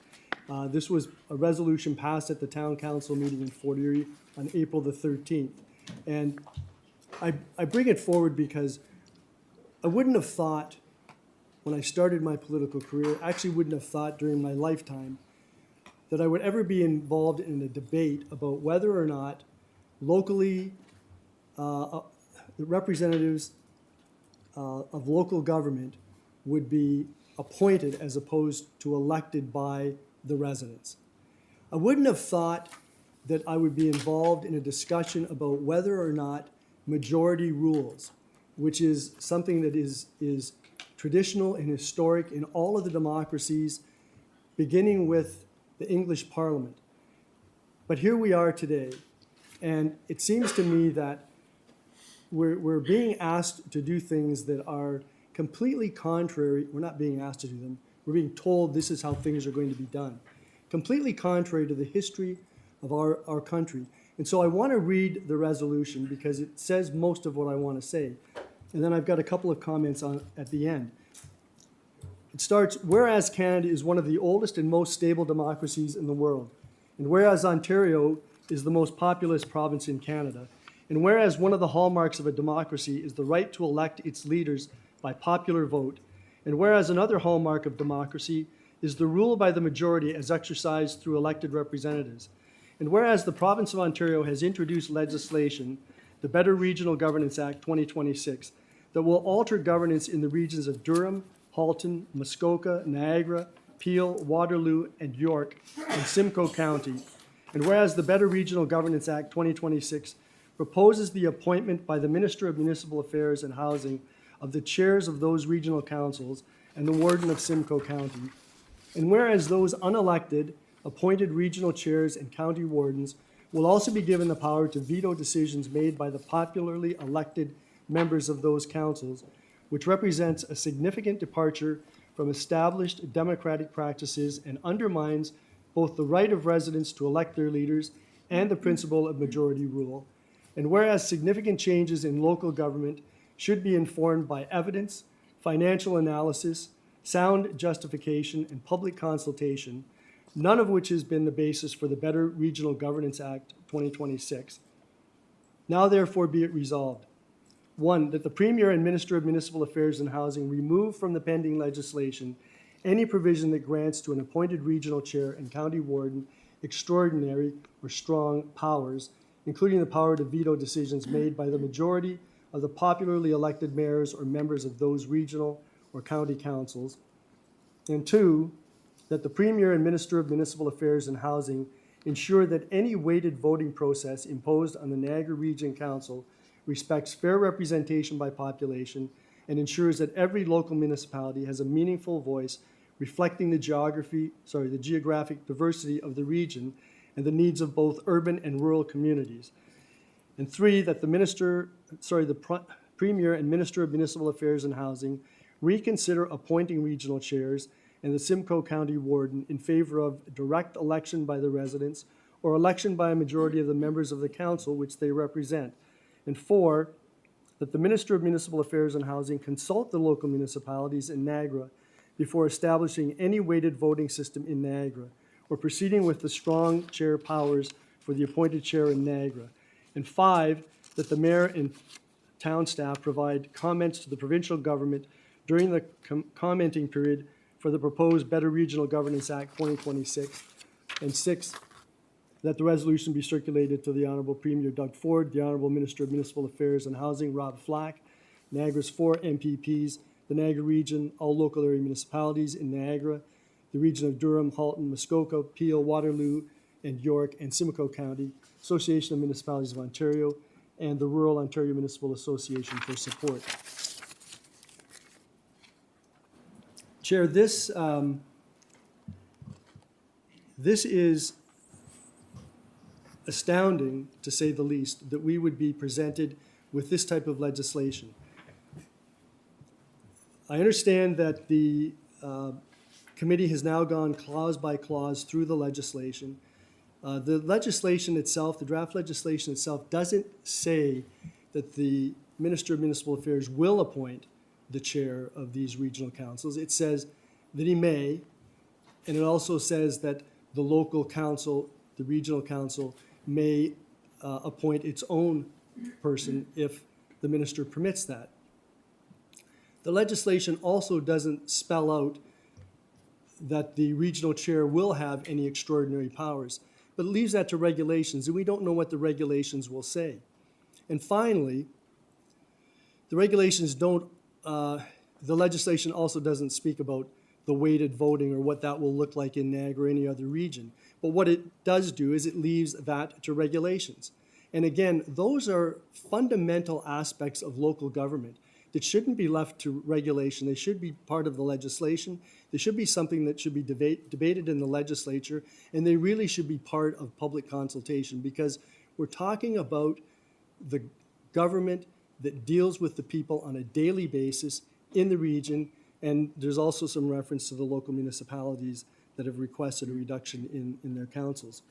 This was a resolution passed at the town council meeting in Fort Erie on April the 13th. And I bring it forward because I wouldn't have thought when I started my political career, I actually wouldn't have thought during my lifetime that I would ever be involved in a debate about whether or not locally the representatives of local government would be appointed as opposed to elected by the residents. I wouldn't have thought that I would be involved in a discussion about whether or not majority rules, which is something that is traditional and historic in all of the democracies, beginning with the English Parliament. But here we are today, and it seems to me that we're being asked to do things that are completely contrary. We're not being asked to do them. We're being told this is how things are going to be done. Completely contrary to the history of our country. And so I want to read the resolution because it says most of what I want to say. And then I've got a couple of comments on at the end. It starts, whereas Canada is one of the oldest and most stable democracies in the world, and whereas Ontario is the most populous province in Canada, and whereas one of the hallmarks of a democracy is the right to elect its leaders by popular vote, and whereas another hallmark of democracy is the rule by the majority as exercised through elected representatives, and whereas the province of Ontario has introduced legislation, the Better Regional Governance Act 2026, that will alter governance in the regions of Durham, Halton, Muskoka, Niagara, Peel, Waterloo, and York, and Simcoe County. And whereas the Better Regional Governance Act 2026 proposes the appointment by the Minister of Municipal Affairs and Housing of the chairs of those regional councils and the warden of Simcoe County. And whereas those unelected, appointed regional chairs and county wardens will also be given the power to veto decisions made by the popularly elected members of those councils, which represents a significant departure from established democratic practices and undermines both the right of residents to elect their leaders and the principle of majority rule. And whereas significant changes in local government should be informed by evidence, financial analysis, sound justification, and public consultation, none of which has been the basis for the Better Regional Governance Act 2026. Now therefore be it resolved. 1, that the Premier and Minister of Municipal Affairs and Housing remove from the pending legislation any provision that grants to an appointed regional chair and county warden extraordinary or strong powers, including the power to veto decisions made by the majority of the popularly elected mayors or members of those regional or county councils. And 2, that the Premier and Minister of Municipal Affairs and Housing ensure that any weighted voting process imposed on the Niagara Region Council respects fair representation by population and ensures that every local municipality has a meaningful voice reflecting the geographic diversity of the region and the needs of both urban and rural communities. And 3, that the Premier and Minister of Municipal Affairs and Housing reconsider appointing regional chairs and the Simcoe County Warden in favor of direct election by the residents or election by a majority of the members of the council which they represent. And 4, that the Minister of Municipal Affairs and Housing consult the local municipalities in Niagara before establishing any weighted voting system in Niagara, or proceeding with the strong chair powers for the appointed chair in Niagara. And 5, that the mayor and town staff provide comments to the provincial government during the commenting period for the proposed Better Regional Governance Act 2026. And 6, that the resolution be circulated to the Honourable Premier Doug Ford, the Honourable Minister of Municipal Affairs and Housing Rob Flack, Niagara's 4 MPPs, the Niagara region, all local area municipalities in Niagara, the region of Durham, Halton, Muskoka, Peel, Waterloo, and York, and Simcoe County, Association of Municipalities of Ontario, and the Rural Ontario Municipal Association for support. Chair, this is astounding, to say the least, that we would be presented with this type of legislation. I understand that the committee has now gone clause by clause through the legislation. The legislation itself, the draft legislation itself, doesn't say that the Minister of Municipal Affairs will appoint the chair of these regional councils. It says that he may, and it also says that the local council, the regional council, may appoint its own person if the minister permits that. The legislation also doesn't spell out that the regional chair will have any extraordinary powers, but it leaves that to regulations, and we don't know what the regulations will say. And finally, the regulations don't, the legislation also doesn't speak about the weighted voting or what that will look like in Niagara or any other region. But what it does do is it leaves that to regulations. And again, those are fundamental aspects of local government that shouldn't be left to regulation. They should be part of the legislation. They should be something that should be debated in the legislature, and they really should be part of public consultation, because we're talking about the government that deals with the people on a daily basis in the region, and there's also some reference to the local municipalities that have requested a reduction in their councils.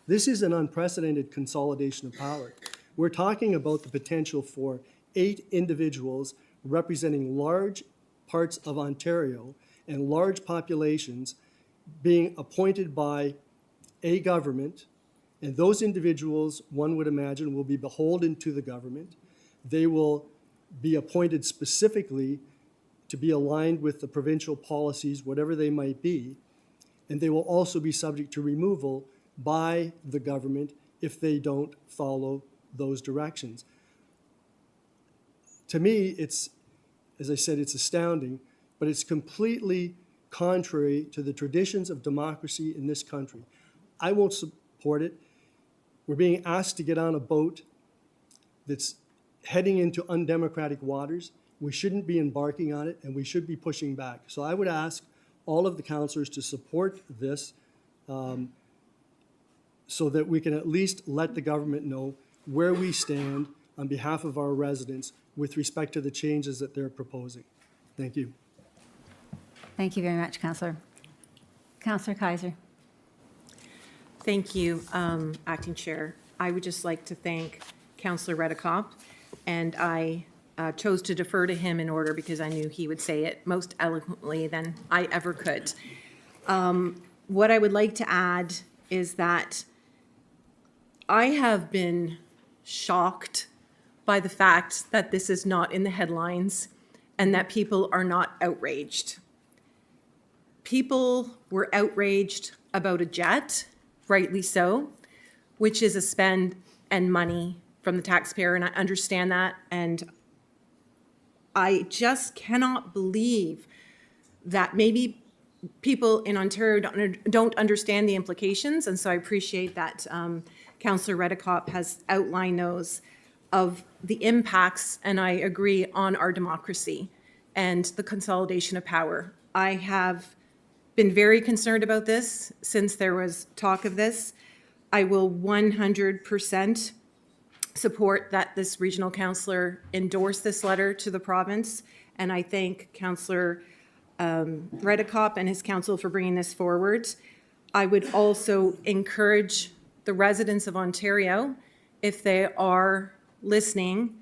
This is an unprecedented consolidation of power. We're talking about the potential for 8 individuals representing large parts of Ontario and large populations being appointed by a government, and those individuals, one would imagine, will be beholden to the government. They will be appointed specifically to be aligned with the provincial policies, whatever they might be, and they will also be subject to removal by the government if they don't follow those directions. To me, it's, as I said, it's astounding, but it's completely contrary to the traditions of democracy in this country. I won't support it. We're being asked to get on a boat that's heading into undemocratic waters. We shouldn't be embarking on it, and we should be pushing back. So I would ask all of the councillors to support this so that we can at least let the government know where we stand on behalf of our residents with respect to the changes that they're proposing. Thank you. Thank you very much, Councillor. Councillor Kaiser. Thank you, Acting Chair. I would just like to thank Councillor Redekop, and I chose to defer to him in order because I knew he would say it most eloquently than I ever could. What I would like to add is that I have been shocked by the fact that this is not in the headlines and that people are not outraged. People were outraged about a jet, rightly so, which is a spend and money from the taxpayer, and I understand that, and I just cannot believe that maybe people in Ontario don't understand the implications, and so I appreciate that Councillor Redekop has outlined those of the impacts, and I agree, on our democracy and the consolidation of power. I have been very concerned about this since there was talk of this. I will 100% support that this regional councillor endorse this letter to the province, and I thank Councillor Redekop and his council for bringing this forward. I would also encourage the residents of Ontario, if they are listening,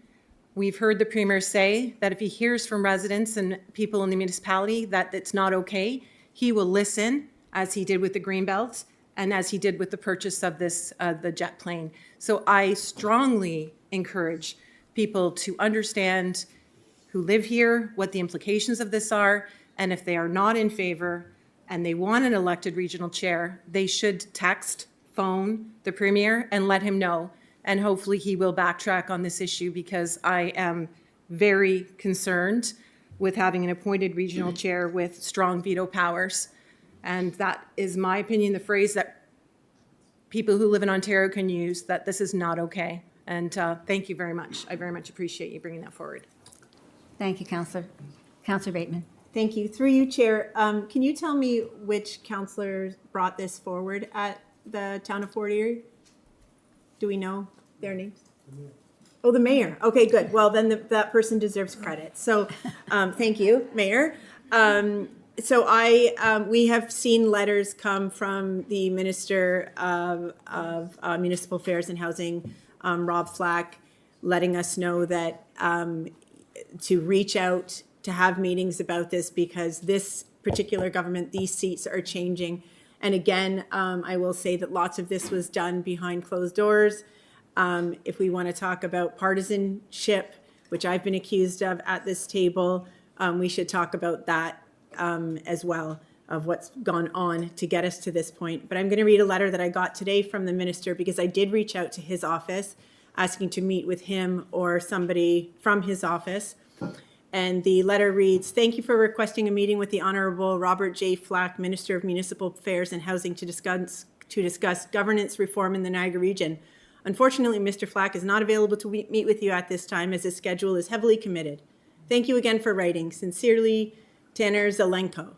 we've heard the Premier say that if he hears from residents and people in the municipality that it's not okay, he will listen, as he did with the Greenbelt, and as he did with the purchase of this, the jet plane. So I strongly encourage people to understand who live here, what the implications of this are, and if they are not in favor and they want an elected regional chair, they should text, phone the premier and let him know. And hopefully he will backtrack on this issue, because I am very concerned with having an appointed regional chair with strong veto powers. And that is my opinion, the phrase that people who live in Ontario can use, that this is not okay. And thank you very much. I very much appreciate you bringing that forward. Thank you, Councillor. Councillor Bateman. Thank you. Through you, Chair, can you tell me which councillors brought this forward at the town of Fort Erie? Do we know their names? Oh, the mayor. Okay, good. Well, then that person deserves credit. So thank you, Mayor. We have seen letters come from the Minister of Municipal Affairs and Housing, Rob Flack, letting us know that to reach out, to have meetings about this, because this particular government, these seats are changing. And again, I will say that lots of this was done behind closed doors. If we want to talk about partisanship, which I've been accused of at this table, we should talk about that as well, of what's gone on to get us to this point. But I'm going to read a letter that I got today from the minister, because I did reach out to his office asking to meet with him or somebody from his office. And the letter reads, "Thank you for requesting a meeting with the Honorable Robert J. Flack, Minister of Municipal Affairs and Housing, to discuss governance reform in the Niagara region. Unfortunately, Mr. Flack is not available to meet with you at this time, as his schedule is heavily committed. Thank you again for writing. Sincerely, Tanner Zelenko."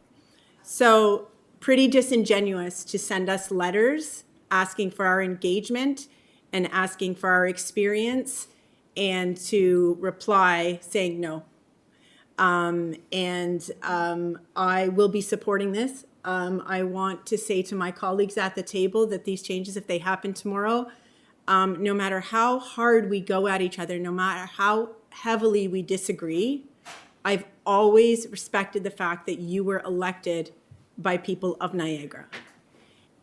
So pretty disingenuous to send us letters asking for our engagement and asking for our experience, and to reply saying no. I will be supporting this. I want to say to my colleagues at the table that these changes, if they happen tomorrow, no matter how hard we go at each other, no matter how heavily we disagree, I've always respected the fact that you were elected by people of Niagara.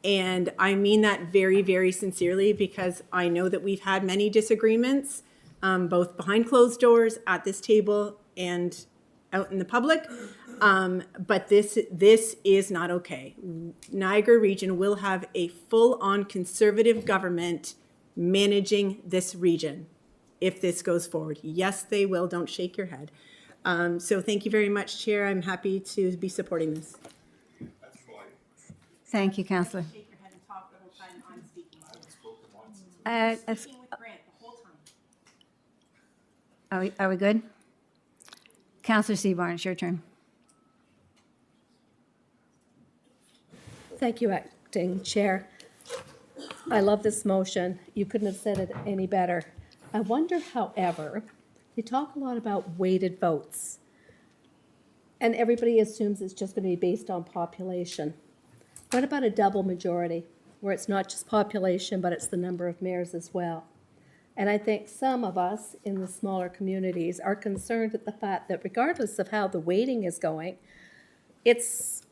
And I mean that very, very sincerely, because I know that we've had many disagreements, both behind closed doors, at this table, and out in the public. But this is not okay. Niagara region will have a full-on conservative government managing this region if this goes forward. Yes, they will. Don't shake your head. So thank you very much, Chair. I'm happy to be supporting this. Thank you, Councillor. Shake your head and talk the whole time I'm speaking. Speaking with Grant the whole time. Are we good? Councillor Seaborn, it's your turn. Thank you, Acting Chair. I love this motion. You couldn't have said it any better. I wonder, however, you talk a lot about weighted votes, and everybody assumes it's just going to be based on population. What about a double majority, where it's not just population, but it's the number of mayors as well? And I think some of us in the smaller communities are concerned at the fact that regardless of how the weighting is going, there's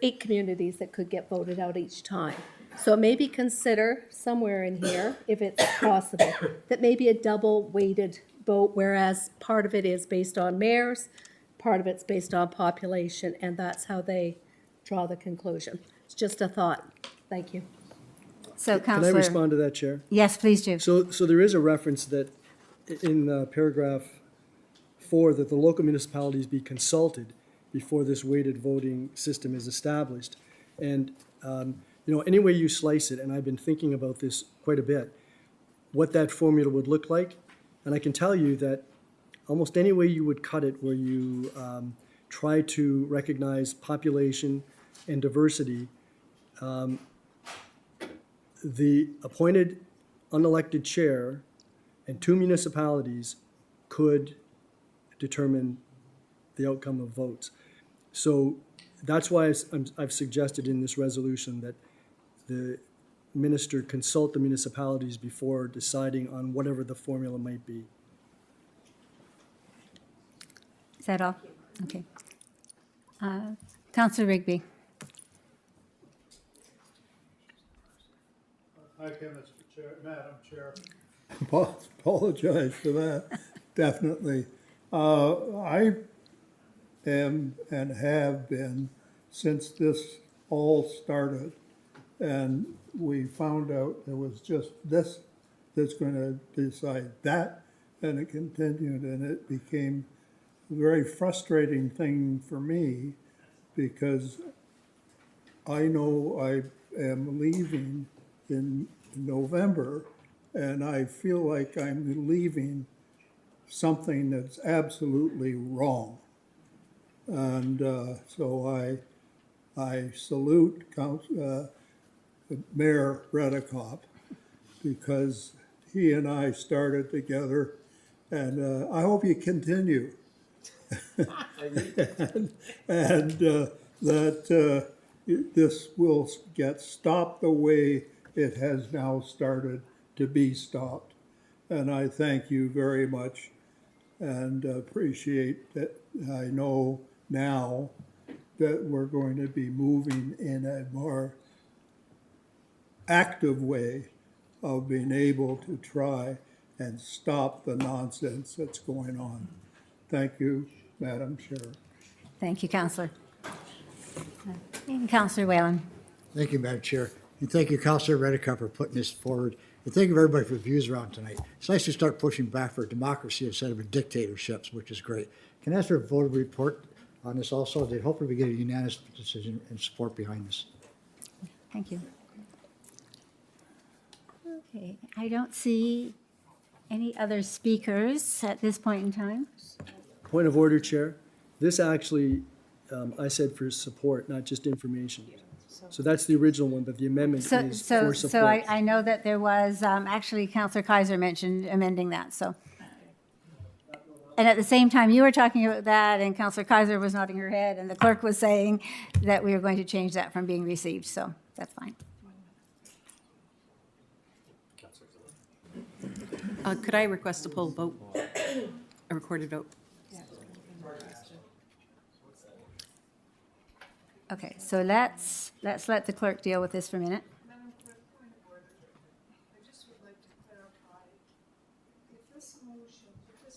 8 communities that could get voted out each time. So maybe consider somewhere in here, if it's possible, that maybe a double weighted vote, whereas part of it is based on mayors, part of it's based on population, and that's how they draw the conclusion. It's just a thought. Thank you. So, Can I Councillor. respond to that, Chair? Yes, please do. So there is a reference that in paragraph 4, that the local municipalities be consulted before this weighted voting system is established. And, any way you slice it, and I've been thinking about this quite a bit, what that formula would look like. And I can tell you that almost any way you would cut it, where you try to recognize population and diversity, the appointed unelected chair and 2 municipalities could determine the outcome of votes. So that's why I've suggested in this resolution that the minister consult the municipalities before deciding on whatever the formula might be. Is that all? Okay. Councillor Rigby. Madam Chair. Apologize for that, definitely. I am and have been since this all started. And we found out there was just this that's going to decide that, and it continued, and it became a very frustrating thing for me because I know I am leaving in November, and I feel like I'm leaving something that's absolutely wrong. And so I salute Mayor Redekop because he and I started together, and I hope you continue. and that this will get stopped the way it has now started to be stopped. And I thank you very much and appreciate that. I know now that we're going to be moving in a more active way of being able to try and stop the nonsense that's going on. Thank you, Madam Chair. Thank you, Counselor. Counselor Whalen. Thank you, Madam Chair. And thank you, Councilor Redekop, for putting this forward. And thank you, everybody, for the views around tonight. It's nice to start pushing back for democracy instead of a dictatorships, which is great. Can I ask for a vote of report on this also? That hopefully we get a unanimous decision and support behind this. Thank you. Okay, I don't see any other speakers at this point in time. Point of order, Chair. This actually, I said for support, not just information. So that's the original one, but the amendment is for support. So I know that there was, actually, Counselor Kaiser mentioned amending that, so. And at the same time, you were talking about that, and Counselor Kaiser was nodding her head, and the clerk was saying that we were going to change that from being received, so that's fine. Could I request a poll vote, a recorded vote? Okay, so let's let the clerk deal with this for a minute.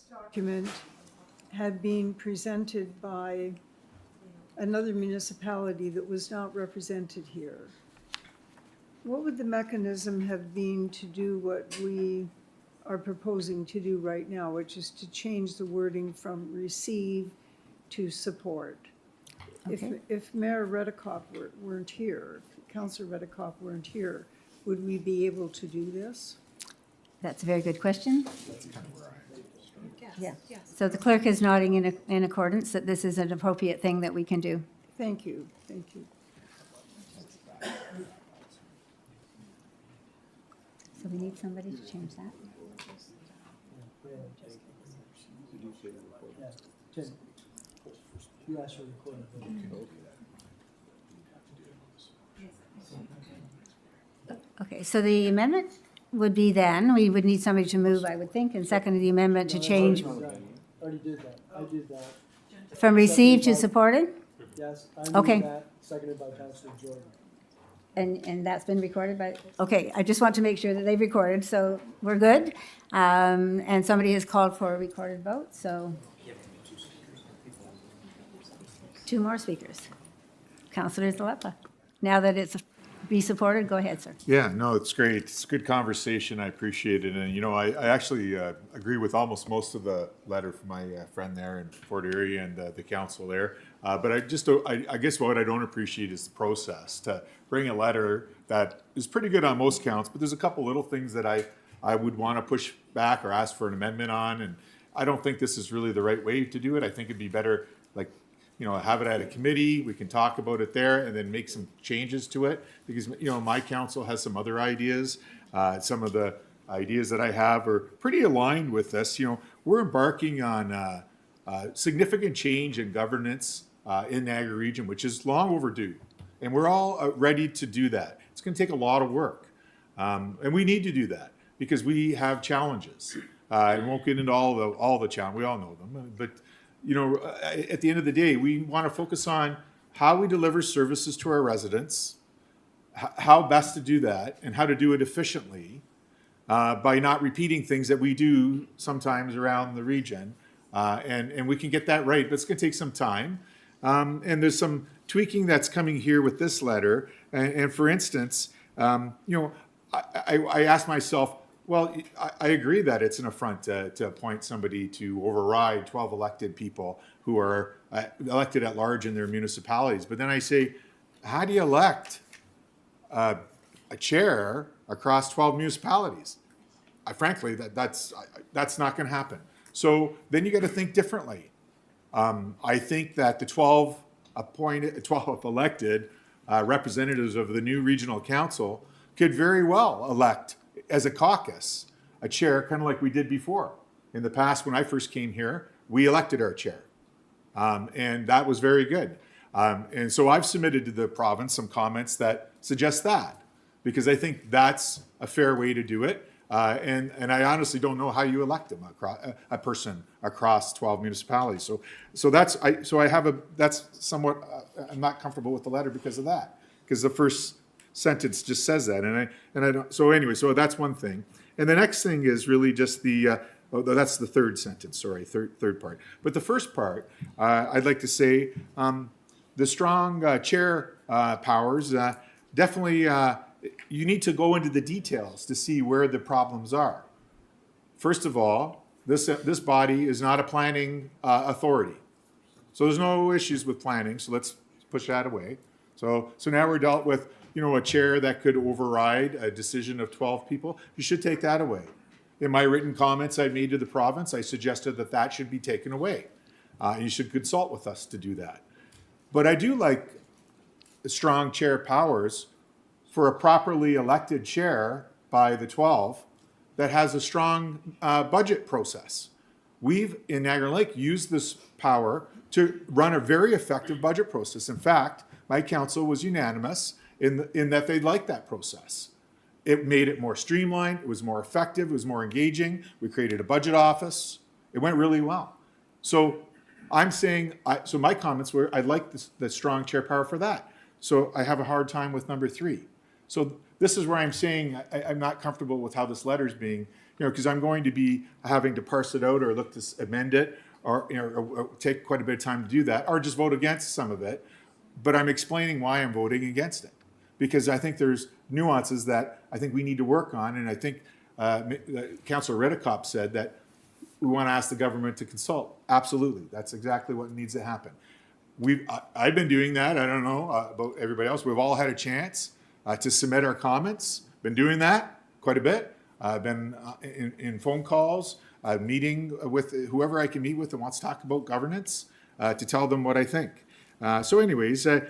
Document had been presented by another municipality that was not represented here, what would the mechanism have been to do what we are proposing to do right now, which is to change the wording from receive to support? Okay. If Mayor Redekop weren't here, if Councillor Redekop weren't here, would we be able to do this? That's a very good question. Yeah. So the clerk is nodding in accordance that this is an appropriate thing that we can do. Thank you, thank you. So we need somebody to change that. You asked for a recorded vote. Okay, so the amendment would be then, we would need somebody to move, I would think, and second the amendment to change Already did that. I did that. from received to supported? Yes, I Okay. moved that, seconded by Councilor Jordan. And that's been recorded by, okay, I just want to make sure that they've recorded, so we're good. And somebody has called for a recorded vote, so. Two more speakers. Councilor Zalepa. Now that it's be supported, go ahead, sir. Yeah, no, it's great. It's a good conversation. I appreciate it. And, you know, I actually agree with almost most of the letter from my friend there in Fort Erie and the council there. But I just, I guess what I don't appreciate is the process to bring a letter that is pretty good on most counts, but there's a couple little things that I would want to push back or ask for an amendment on. And I don't think this is really the right way to do it. I think it'd be better, like, you know, have it at a committee, we can talk about it there and then make some changes to it. Because, you know, my council has some other ideas. Some of the ideas that I have are pretty aligned with this. You know, we're embarking on significant change in governance in Niagara region, which is long overdue. And we're all ready to do that. It's gonna take a lot of work. And we need to do that because we have challenges. I won't get into all the challenges, we all know them, but you know, at the end of the day, we want to focus on how we deliver services to our residents, how best to do that, and how to do it efficiently, by not repeating things that we do sometimes around the region. And we can get that right, but it's going to take some time. And there's some tweaking that's coming here with this letter. And for instance, I asked myself, well, I agree that it's an affront to appoint somebody to override 12 elected people who are elected at large in their municipalities. But then I say, how do you elect a chair across 12 municipalities? Frankly, that's not going to happen. So then you got to think differently. I think that the 12 elected representatives of the new regional council could very well elect as a caucus a chair, kind of like we did before. In the past, when I first came here, we elected our chair. And that was very good. And so I've submitted to the province some comments that suggest that, because I think that's a fair way to do it. And I honestly don't know how you elect them a person across 12 municipalities. So that's somewhat I'm not comfortable with the letter because of that, because the first sentence just says that, and I don't. So anyway, so that's one thing. And the next thing is really just that's the third sentence. Sorry, third part. But the first part, I'd like to say the strong chair powers definitely. You need to go into the details to see where the problems are. First of all, this body is not a planning authority. So there's no issues with planning, so let's push that away. So now we're dealt with, a chair that could override a decision of 12 people. You should take that away. In my written comments I made to the province, I suggested that should be taken away. You should consult with us to do that. But I do like strong chair powers for a properly elected chair by the 12 that has a strong budget process. We've, in Niagara Lake, used this power to run a very effective budget process. In fact, my council was unanimous in that they liked that process. It made it more streamlined, it was more effective, it was more engaging. We created a budget office. It went really well. So I'm saying, so my comments were, I like the strong chair power for that. So I have a hard time with number 3. So this is where I'm saying I'm not comfortable with how this letter is being, because I'm going to be having to parse it out or look to amend it or take quite a bit of time to do that, or just vote against some of it. But I'm explaining why I'm voting against it, because I think there's nuances that I think we need to work on. And I think Councillor Redekop said that we want to ask the government to consult. Absolutely. That's exactly what needs to happen. I've been doing that. I don't know about everybody else. We've all had a chance to submit our comments. Been doing that quite a bit. I've been in phone calls, meeting with whoever I can meet with and wants to talk about governance to tell them what I think. So anyways, I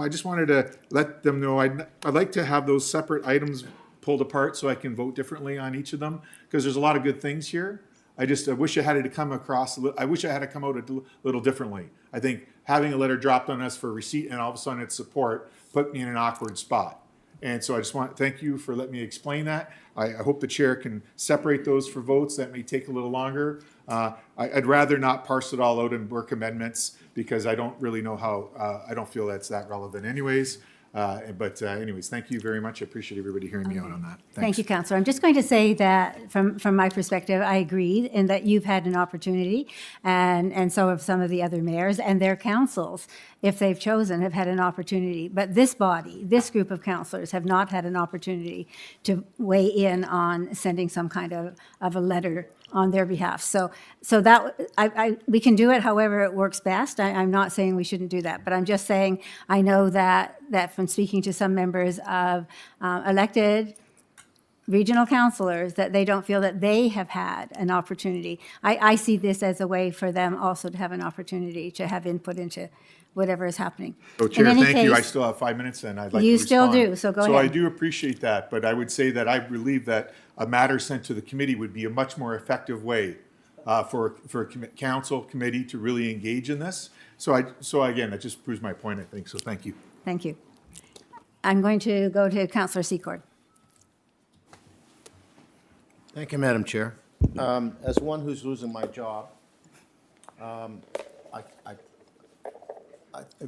just wanted to let them know I'd like to have those separate items pulled apart so I can vote differently on each of them, because there's a lot of good things here. I wish I had to come across, I wish I had to come out a little differently. I think having a letter dropped on us for receipt and all of a sudden it's support put me in an awkward spot. And so I just want to thank you for letting me explain that. I hope the chair can separate those for votes. That may take a little longer. I'd rather not parse it all out and work amendments, because I don't really know how, I don't feel that's that relevant anyways. But anyways, thank you very much. I appreciate everybody hearing me out on that. Thank you, Councillor. I'm just going to say that from my perspective, I agree in that you've had an opportunity, and so have some of the other mayors and their councils, if they've chosen, have had an opportunity. But this body, this group of councillors have not had an opportunity to weigh in on sending some kind of a letter on their behalf. So that we can do it however it works best. I'm not saying we shouldn't do that, but I'm just saying I know that from speaking to some members of elected regional councillors, that they don't feel that they have had an opportunity. I see this as a way for them also to have an opportunity to have input into whatever is happening. So Chair, In any thank you. I case, still have 5 minutes and I'd like to You respond. still do, so go So I ahead. do appreciate that, but I would say that I believe that a matter sent to the committee would be a much more effective way for a council committee to really engage in this. So again, that just proves my point, I think. So thank you. Thank you. I'm going to go to Councillor Secord. Thank you, Madam Chair. As one who's losing my job, I've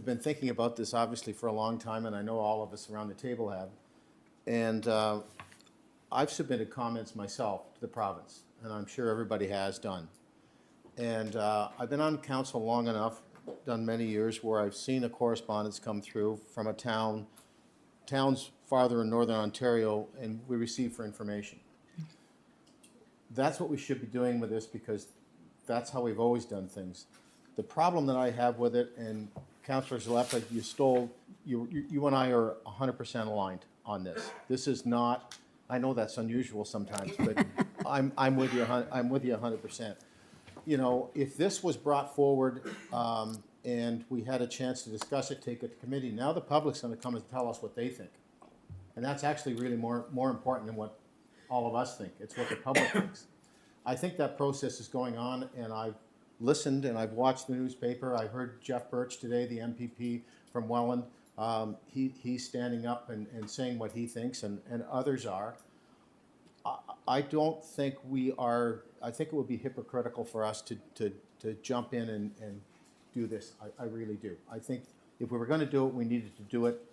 been thinking about this obviously for a long time, and I know all of us around the table have. And I've submitted comments myself to the province, and I'm sure everybody has done. And I've been on council long enough, done many years, where I've seen a correspondence come through from a towns farther in northern Ontario, and we receive for information. That's what we should be doing with this, because that's how we've always done things. The problem that I have with it, and Councillor Zalepa, you and I are 100% aligned on this. This is not, I know that's unusual sometimes, but I'm with you 100%. You know, if this was brought forward and we had a chance to discuss it, take it to committee, now the public's going to come and tell us what they think. And that's actually really more important than what all of us think. It's what the public thinks. I think that process is going on, and I've listened and I've watched the newspaper. I heard Jeff Birch today, the MPP from Welland. He's standing up and saying what he thinks, and others are. I don't think we are, I think it would be hypocritical for us to jump in and do this. I really do. I think if we were going to do it, we needed to do it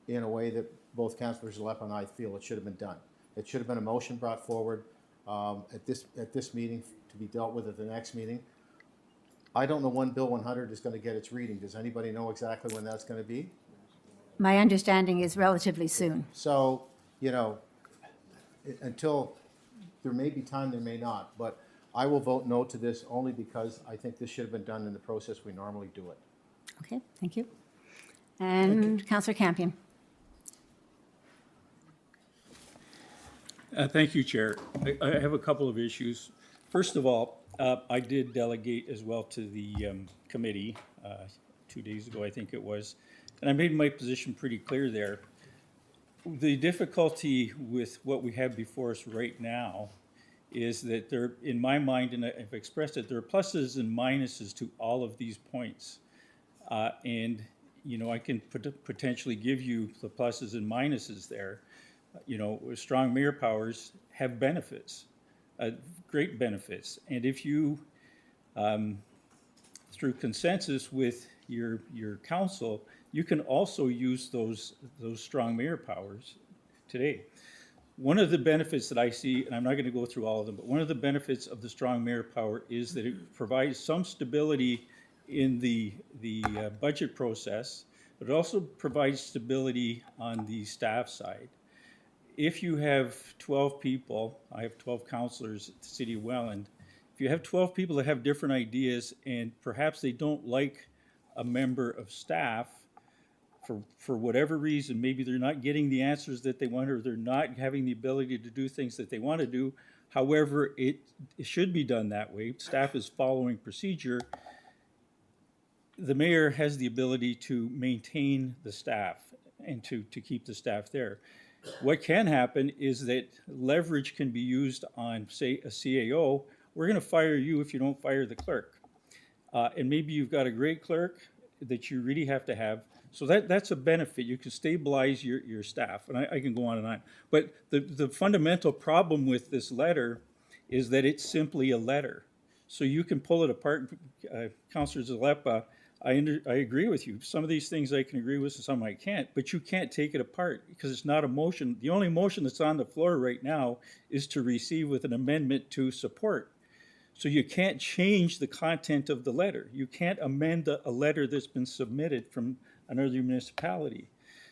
in a way that both Councillor Zalepa and I feel it should have been done. It should have been a motion brought forward at this meeting to be dealt with at the next meeting. I don't know when Bill 100 is going to get its reading. Does anybody know exactly when that's going to be? My understanding is relatively soon. So, you know, until there may be time, there may not. But I will vote no to this only because I think this should have been done in the process we normally do it. Okay, thank you. And Councillor Campion. Thank you, Chair. I have a couple of issues. First of all, I did delegate as well to the committee 2 days ago, I think it was, and I made my position pretty clear there. The difficulty with what we have before us right now is that there, in my mind, and I've expressed it, there are pluses and minuses to all of these points. And, you know, I can potentially give you the pluses and minuses there. You know, strong mayor powers have benefits, great benefits. And if you, through consensus with your council, you can also use those strong mayor powers today. One of the benefits that I see, and I'm not going to go through all of them, but one of the benefits of the strong mayor power is that it provides some stability in the budget process, but it also provides stability on the staff side. If you have 12 people, I have 12 councillors at the City of Welland, if you have 12 people that have different ideas and perhaps they don't like a member of staff for whatever reason, maybe they're not getting the answers that they want or they're not having the ability to do things that they want to do, however, it should be done that way, staff is following procedure, the mayor has the ability to maintain the staff and to keep the staff there. What can happen is that leverage can be used on, say, a CAO. We're going to fire you if you don't fire the clerk. And maybe you've got a great clerk that you really have to have. So that's a benefit. You can stabilize your staff. And I can go on and on. But the fundamental problem with this letter is that it's simply a letter. So you can pull it apart. Councillor Zalepa, I agree with you. Some of these things I can agree with and some I can't, but you can't take it apart because it's not a motion. The only motion that's on the floor right now is to receive with an amendment to support. So you can't change the content of the letter. You can't amend a letter that's been submitted from another municipality.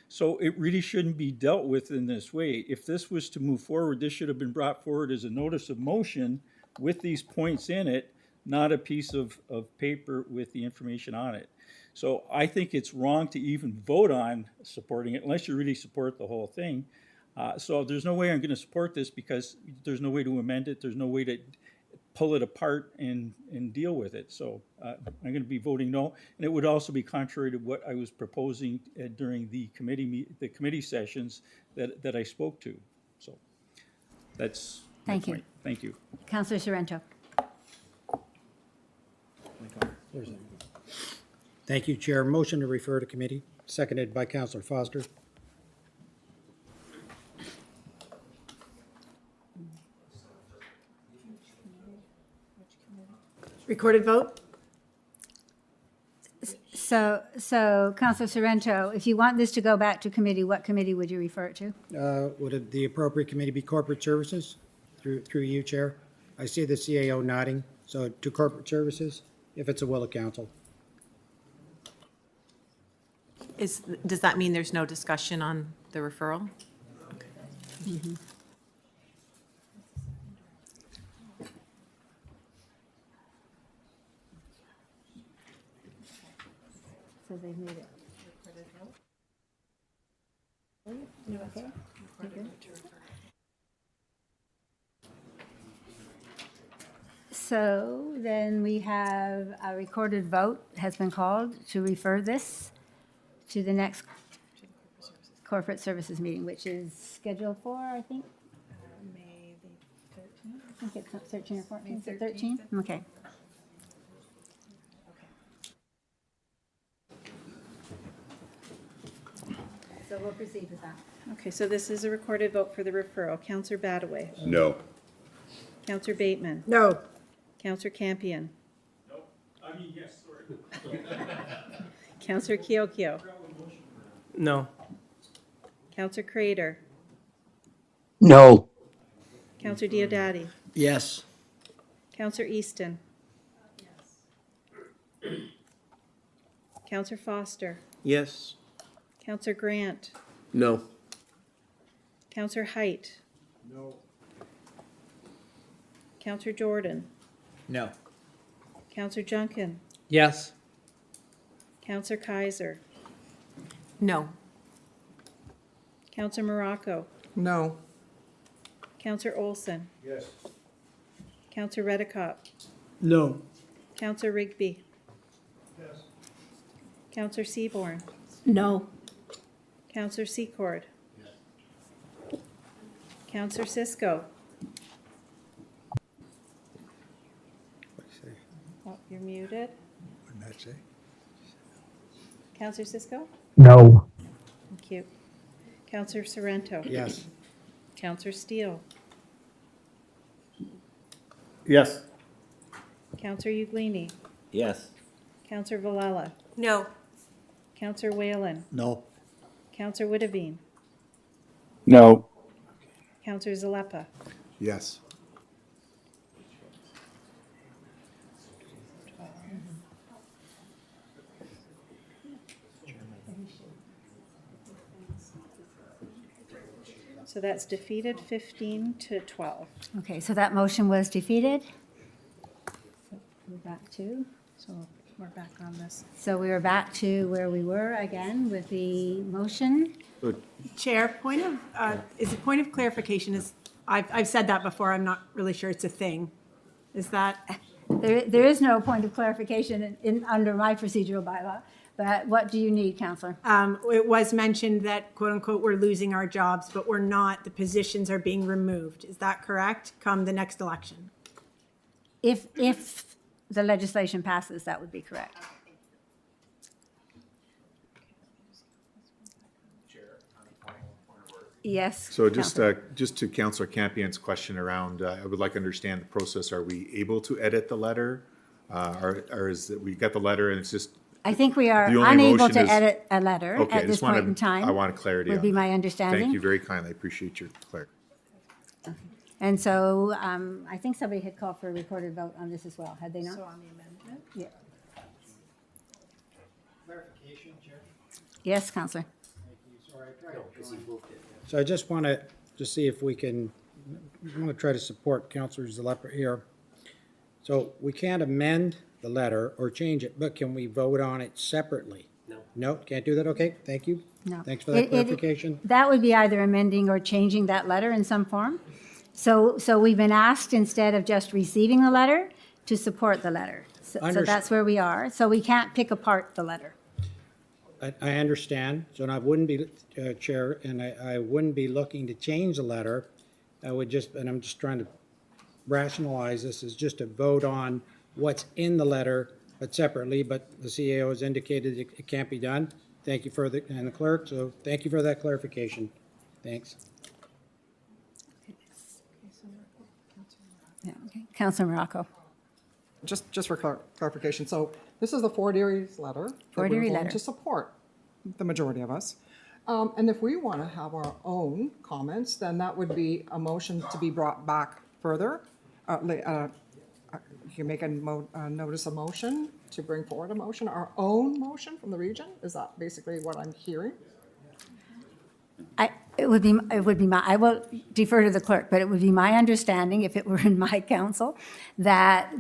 So it really shouldn't be dealt with in this way. If this was to move forward, this should have been brought forward as a notice of motion with these points in it, not a piece of paper with the information on it. So I think it's wrong to even vote on supporting it unless you really support the whole thing. So there's no way I'm going to support this because there's no way to amend it. There's no way to pull it apart and deal with it. So I'm going to be voting no. And it would also be contrary to what I was proposing during the committee sessions that I spoke to. So that's my point. Thank you. Councillor Sorrento. Thank you, Chair. Motion to refer to committee, seconded by Councillor Foster. Recorded vote? So So Counselor Sorrento, if you want this to go back to committee, what committee would you refer it to? Would the appropriate committee be Corporate Services through you, Chair? I see the CAO nodding, so to Corporate Services, if it's a will of council. Does that mean there's no discussion on the referral? So they've made it. You okay? You good? So then we have a recorded vote has been called to refer this to the next corporate services meeting, which is scheduled for, I think? May the 13th? I think it's 13 or 14, is it 13? Okay. So we'll proceed with that. Okay, so this is a recorded vote for the referral. Counselor Badaway. No. Counselor Bateman. No. Counselor Campion. No, I mean, yes, sorry. Counselor Kiokio. No. Counselor Crader. No. Counselor Diodati. Yes. Counselor Easton. Counselor Foster. Yes. Counselor Grant. No. Counselor Height. No. Counselor Jordan. No. Counselor Junkin. Yes. Counselor Kaiser. No. Counselor Morocco. No. Counselor Olson. Yes. Counselor Redicott. No. Counselor Rigby. Yes. Counselor Seaborn. No. Counselor Secord. Counselor Cisco. Oh, you're muted. What did that say? Counselor Cisco? No. Thank you. Counselor Sorrento? Yes. Counselor Steele? Yes. Counselor Uglini? Yes. Counselor Valella? No. Counselor Whalen? No. Counselor Witteveen? No. Counselor Zalepa? Yes. So that's defeated 15-12. Okay, so that motion was defeated. So we're back to, So we're back on this. so we are back to where we were again with the motion. Chair, is a point of clarification is, I've said that before, I'm not really sure it's a thing. Is that, There is no point of clarification under my procedural bylaw, but what do you need, Counselor? it was mentioned that quote unquote, we're losing our jobs, but we're not, the positions are being removed. Is that correct? Come the next election? If the legislation passes, that would be correct. Yes. So just, Counselor. just to Councillor Campion's question around, I would like to understand the process. Are we able to edit the letter? Or is it, we got the letter and it's just, I think we are the only unable motion to is- edit a letter okay, I at this just wanted, point in time. I want clarity on Would be that. my understanding. Thank you very kindly. I appreciate your clarity. And so I think somebody had called for a recorded vote on this as well, had they not? So on the amendment? Yeah. Clarification, Chair? Yes, Counselor. So I just want to see if we can, I want to try to support Councillor Zalepa here. So we can't amend the letter or change it, but can we vote on it separately? No. No, can't do that? Okay, thank you. No. Thanks for that clarification. That would be either amending or changing that letter in some form. So we've been asked, instead of just receiving the letter, to support the letter. So that's where we are. So we can't pick apart the letter. I understand, so I wouldn't be, Chair, and I wouldn't be looking to change the letter. I would just, and I'm just trying to rationalize this, is just to vote on what's in the letter, but separately, but the CAO has indicated it can't be done. Thank you for and the clerk, so thank you for that clarification. Thanks. Yeah, okay. Counselor Morocco. Just for clarification, so This is the Fort Erie's letter. that Fort we're Erie going letter. to support, the majority of us. And if we want to have our own comments, then that would be a motion to be brought back further. You can make a notice a motion to bring forward a motion, our own motion from the region. Is that basically what I'm hearing? It would be my, I will defer to the clerk, but it would be my understanding, if it were in my council, that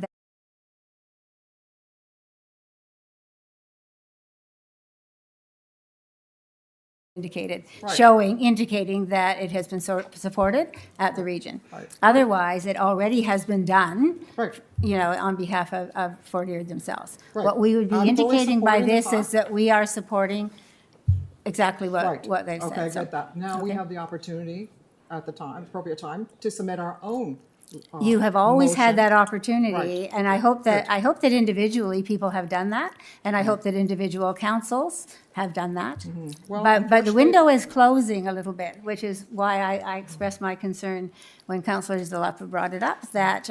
indicated, indicating that it has been supported at the region. Right. Otherwise, it already has been done, Right. you know, on behalf of Fort Erie themselves. Right. What we would be I'm fully indicating by supporting the this talk. is that we are supporting exactly Right. what they've said. Okay, I So, get that. Now we okay. have the opportunity at the time, appropriate time, to submit our own. You have always had motion. that opportunity, Right. and I hope that individually people have done that, and I hope that individual councils have done that. Mm-hmm. Well, But the unfortunately- window is closing a little bit, which is why I expressed my concern when Councillor Zalapa brought it up, that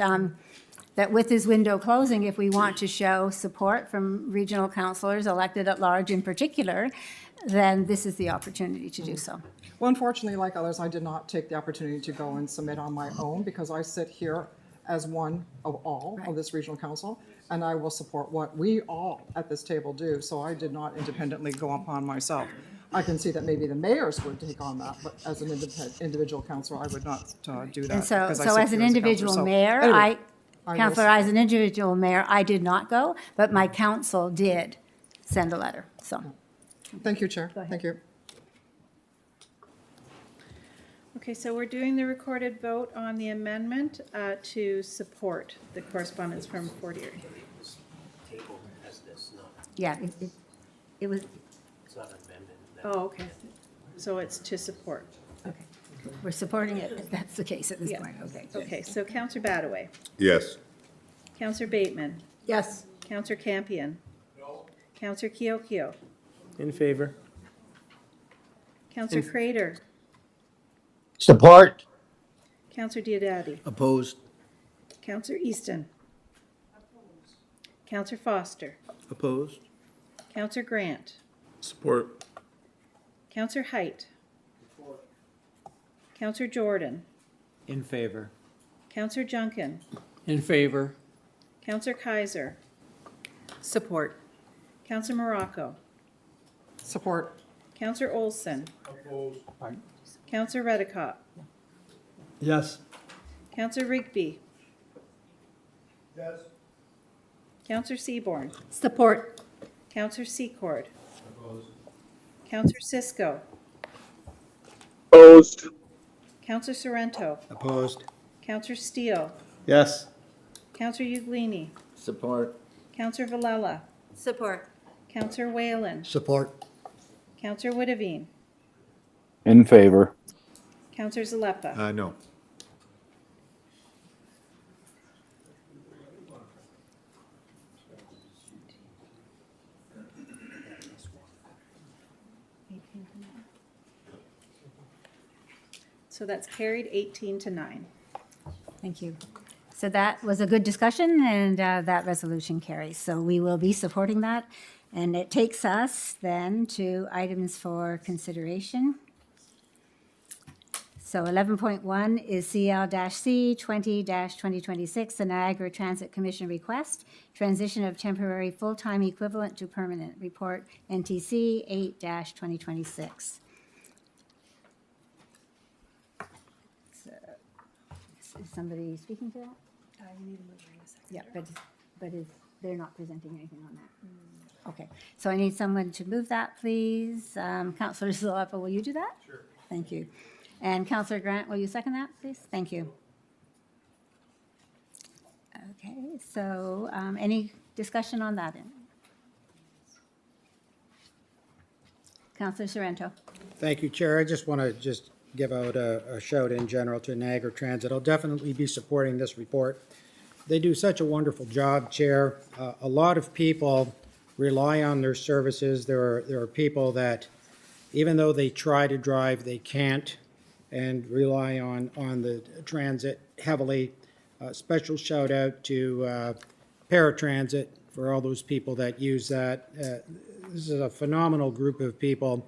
with this window closing, if we want to show support from regional councillors, elected at large in particular, then this is the opportunity to do so. Well, unfortunately, like others, I did not take the opportunity to go and submit on my own because I sit here as one of all of this regional council, and I will support what we all at this table do. So I did not independently go upon myself. I can see that maybe the mayors would take on that, but as an individual councillor, I would not do that. And so, because I so sit as an here a individual councillor. So, mayor, anyway, I will Councillor, as an individual mayor, I did not go, but my council did send a letter, so. Thank you, Chair. Thank you. Okay, so we're doing the recorded vote on the amendment to support the correspondence from Fort Erie. Yeah, it was, Oh, okay. So it's to support. okay. We're supporting it, if that's the case at this Yeah. point, okay. Okay, so Counselor Badaway. Yes. Counselor Bateman. Yes. Counselor Campion. No. Counselor Keokio. In favor. Counselor Crater. Support. Counselor Diodati. Opposed? Counselor Easton. Counselor Foster. Opposed? Counselor Grant. Support. Counselor Height. Counselor Jordan. In favor. Counselor Junkin. In favor. Counselor Kaiser. Support. Counselor Morocco. Support. Counselor Olson. Counselor Redicott. Yes. Counselor Rigby. Yes. Counselor Seaborn. Support. Counselor Secord. Counselor Cisco. Opposed. Counselor Sorrento. Opposed? Counselor Steele. Yes. Counselor Uglini. Support. Counselor Villela. Support. Counselor Whalen. Support. Counselor Woodavine. In favor. Counselor Zalepa. No. So that's carried 18-9. Thank you. So that was a good discussion, and that resolution carries. So we will be supporting that. And it takes us then to items for consideration. So 11.1 is CL-C 20-2026, the Niagara Transit Commission request, transition of temporary full-time equivalent to permanent, report NTC 8-2026. Is somebody speaking to that? We need a mover in a second. Yeah, but they're not presenting anything on that? Okay, so I need someone to move that, please. Councillor Zalapa, will you do that? Sure. Thank you. And Councillor Grant, will you second that, please? Thank you. Okay, so any discussion on that? Councillor Sorrento. Thank you, Chair. I just want to give out a shout in general to Niagara Transit. I'll definitely be supporting this report. They do such a wonderful job, Chair. A lot of people rely on their services. There are people that, even though they try to drive, they can't, and rely on the transit heavily. Special shout out to paratransit for all those people that use that. This is a phenomenal group of people.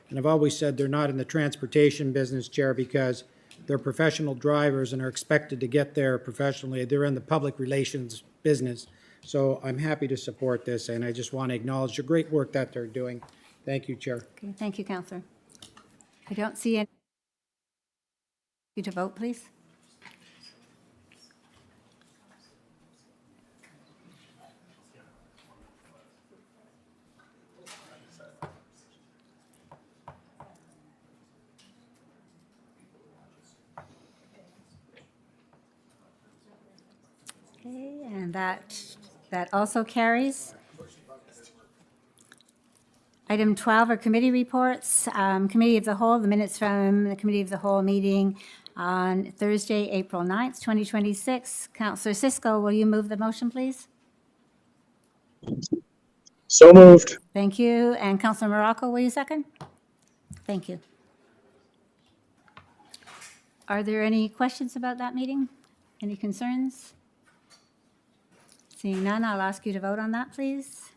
And I've always said they're not in the transportation business, Chair, because they're professional drivers and are expected to get there professionally. They're in the public relations business. So I'm happy to support this, and I just want to acknowledge the great work that they're doing. Thank you, Chair. Okay, thank you, Counselor. I don't see any. You to vote, please. Okay, and that also carries. Item 12 are committee reports. Committee of the Whole, the minutes from the Committee of the Whole meeting on Thursday, April 9th, 2026. Counselor Cisco, will you move the motion, please? So moved. Thank you. And Counselor Morocco, will you second? Thank you. Are there any questions about that meeting? Any concerns? Seeing none, I'll ask you to vote on that, please.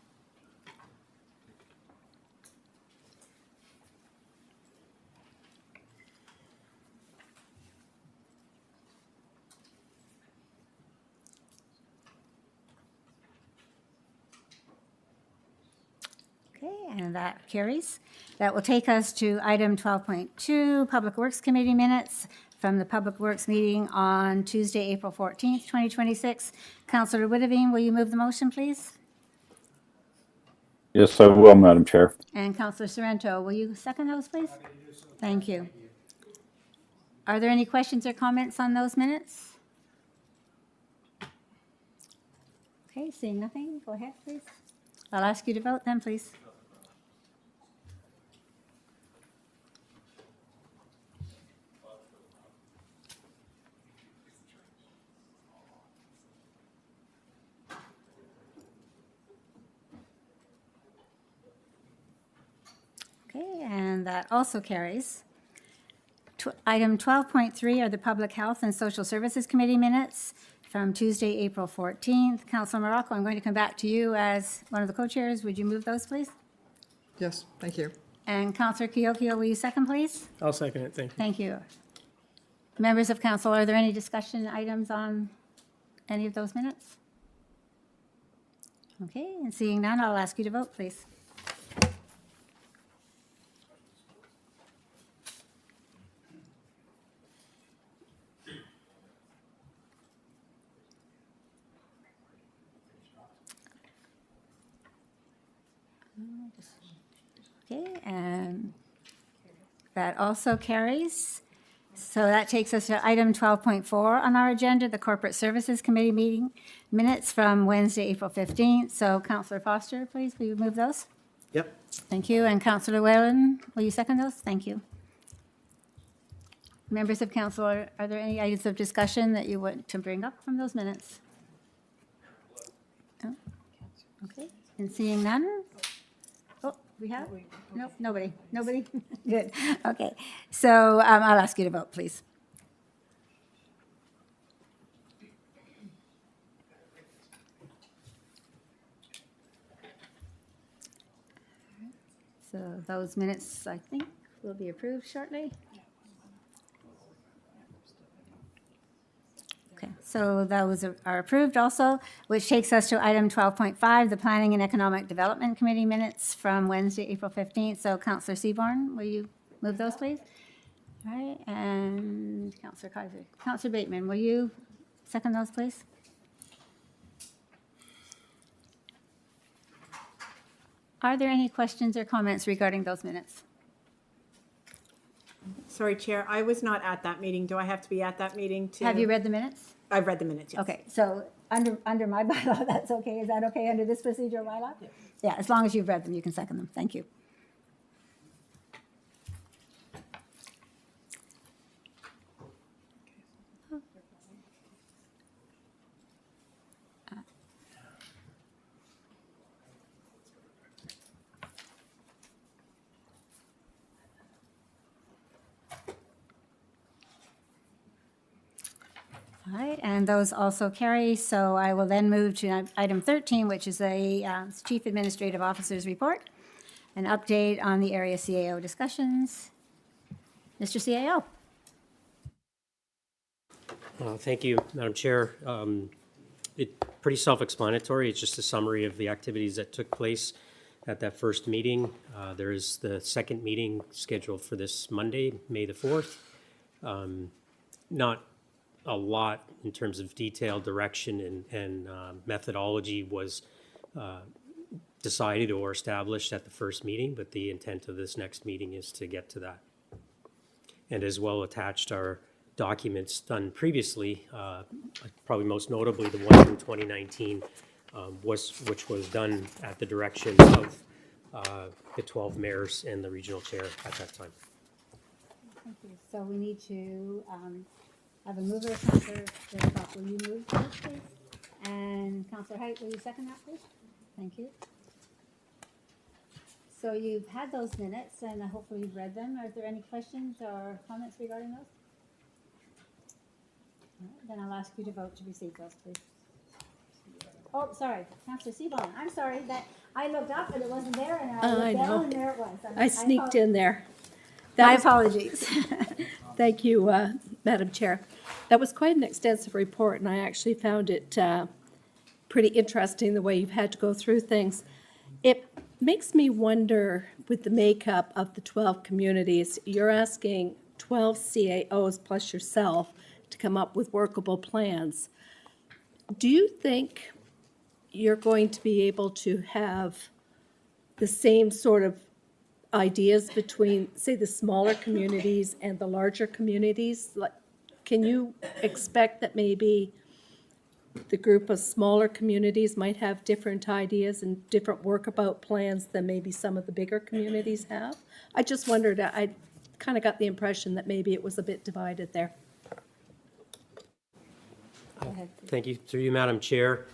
Okay, and that carries. That will take us to item 12.2, Public Works Committee minutes from the Public Works meeting on Tuesday, April 14th, 2026. Councillor Witteveen, will you move the motion, please? Yes, I will, Madam Chair. And Councillor Sorrento, will you second those, please? Thank you. Are there any questions or comments on those minutes? Okay, seeing nothing, go ahead, please. I'll ask you to vote then, please. Okay, and that also carries. Item 12.3 are the Public Health and Social Services Committee minutes from Tuesday, April 14th. Councilor Morocco, I'm going to come back to you as one of the co-chairs. Would you move those, please? Yes, thank you. And Councilor Kiokio, will you second, please? I'll second it, thank you. Thank you. Members of council, are there any discussion items on any of those minutes? Okay, and seeing none, I'll ask you to vote, please. Okay, and that also carries. So that takes us to item 12.4 on our agenda, the Corporate Services Committee meeting minutes from Wednesday, April 15th. So Councillor Foster, please, will you move those? Yep. Thank you. And Councillor Whalen, will you second those? Thank you. Members of council, are there any items of discussion that you want to bring up from those minutes? No? Okay, and seeing none? Oh, we have? Nope, nobody. Nobody? Good. Okay. So I'll ask you to vote, please. So those minutes, I think, will be approved shortly. Okay, so those are approved also, which takes us to item 12.5, the Planning and Economic Development Committee minutes from Wednesday, April 15th. So Councillor Seaborn, will you move those, please? All right, and Councillor Kaiser. Councillor Bateman, will you second those, please? Are there any questions or comments regarding those minutes? Sorry, Chair, I was not at that meeting. Do I have to be at that meeting too? Have you read the minutes? I've read the minutes, yes. Okay, so under my bylaw, that's okay? Is that okay under this procedural bylaw? Yeah, as long as you've read them, you can second them. Thank you. All right, and those also carry, so I will then move to item 13, which is a Chief Administrative Officer's report, an update on the area CAO discussions. Mr. CAO. Thank you, Madam Chair. It's pretty self-explanatory. It's just a summary of the activities that took place at that first meeting. There is the second meeting scheduled for this Monday, May the 4th. Not a lot in terms of detailed direction and methodology was decided or established at the first meeting, but the intent of this next meeting is to get to that. And as well attached are documents done previously, probably most notably the one from 2019, which was done at the direction of the 12 mayors and the regional chair at that time. Thank you. So we need to have a mover, Councillor Redekop. Will you move this, please? And Councillor Height, will you second that, please? Thank you. So you've had those minutes, and hopefully you've read them. Are there any questions or comments regarding those? All right, then I'll ask you to vote to receive those, please. Oh, sorry, Councillor Seaborn. I'm sorry that I looked up and it wasn't there, and I looked down and there it was. I sneaked in there. My apologies. Thank you, Madam Chair. That was quite an extensive report, and I actually found it pretty interesting the way you've had to go through things. It makes me wonder, with the makeup of the 12 communities, you're asking 12 CAOs plus yourself to come up with workable plans. Do you think you're going to be able to have the same sort of ideas between, say, the smaller communities and the larger communities? Like, can you expect that maybe the group of smaller communities might have different ideas and different workabout plans than maybe some of the bigger communities have? I just wondered, I kind of got the impression that maybe it was a bit divided there. Go ahead. Thank you. Through you, Madam Chair.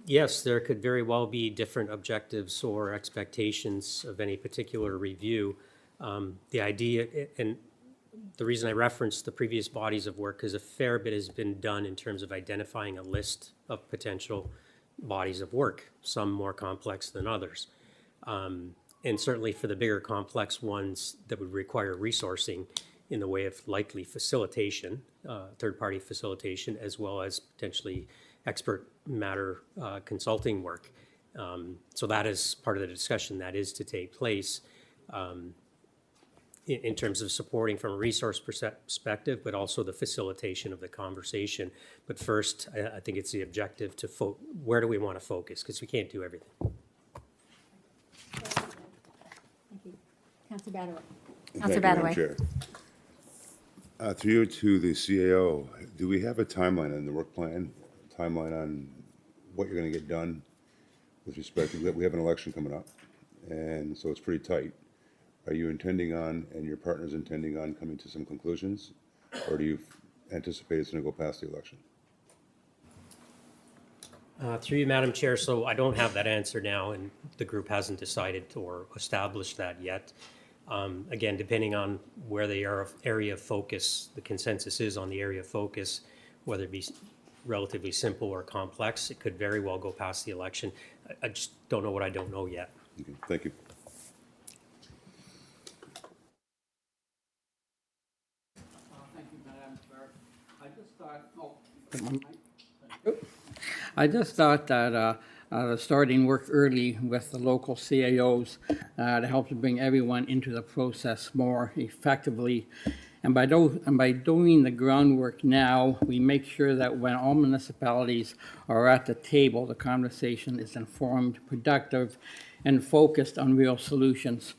Yes, there could very well be different objectives or expectations of any particular review. The idea, and the reason I referenced the previous bodies of work is a fair bit has been done in terms of identifying a list of potential bodies of work, some more complex than others. And certainly for the bigger complex ones that would require resourcing in the way of likely facilitation, third-party facilitation, as well as potentially expert matter consulting work. So that is part of the discussion that is to take place in terms of supporting from a resource perspective, but also the facilitation of the conversation. But first, I think it's the objective to where do we want to focus, because we can't do everything. Thank you. Councillor Badaway. Thank Councillor you, Madam Badaway. Chair. Through you to the CAO, do we have a timeline on the work plan, timeline on what you're going to get done with respect to, we have an election coming up, and so it's pretty tight. Are you intending on, and your partner's intending on, coming to some conclusions, or do you anticipate it's going to go past the election? Through you, Madam Chair, so I don't have that answer now, and the group hasn't decided or established that yet. Again, depending on where the area of focus, the consensus is on the area of focus, whether it be relatively simple or complex, it could very well go past the election. I just don't know what I don't know yet. Okay, thank you. Thank you, Madam Chair. I just thought that starting work early with the local CAOs to help to bring everyone into the process more effectively. And by doing the groundwork now, we make sure that when all municipalities are at the table, the conversation is informed, productive, and focused on real solutions.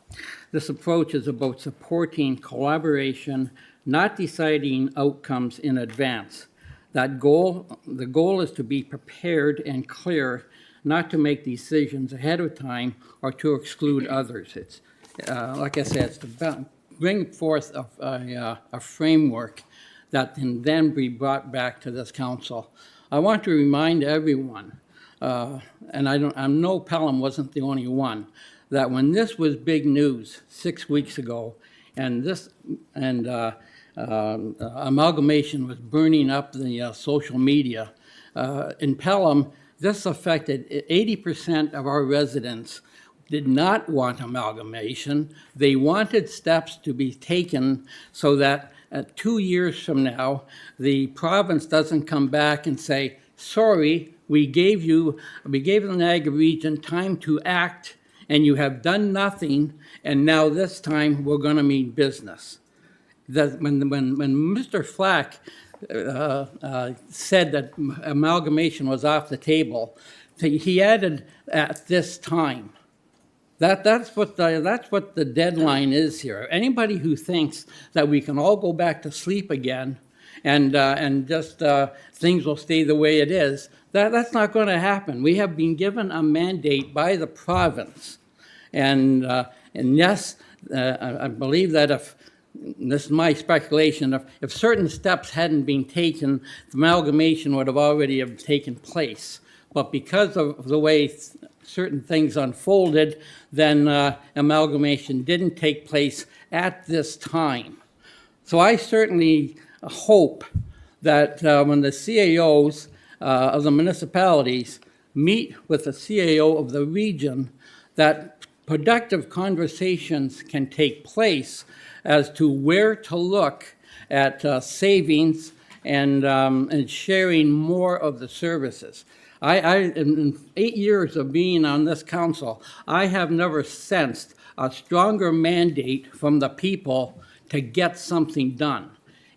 This approach is about supporting collaboration, not deciding outcomes in advance. The goal is to be prepared and clear, not to make decisions ahead of time or to exclude others. It's, like I said, it's to bring forth a framework that can then be brought back to this council. I want to remind everyone, and I know Pelham wasn't the only one, that when this was big news 6 weeks ago, and amalgamation was burning up the social media. In Pelham, this affected 80% of our residents did not want amalgamation. They wanted steps to be taken so that 2 years from now, the province doesn't come back and say, sorry, we gave the Niagara region time to act and you have done nothing, and now this time we're gonna mean business. That when Mr. Flack said that amalgamation was off the table, he added at this time. That's what the deadline is here. Anybody who thinks that we can all go back to sleep again and just things will stay the way it is, that's not going to happen. We have been given a mandate by the province, and yes, I believe that if this is my speculation, if certain steps hadn't been taken, amalgamation would have already have taken place. But because of the way certain things unfolded, then amalgamation didn't take place at this time. So I certainly hope that when the CAOs of the municipalities meet with the CAO of the region, that productive conversations can take place as to where to look at savings and sharing more of the services. In 8 years of being on this council, I have never sensed a stronger mandate from the people to get something done.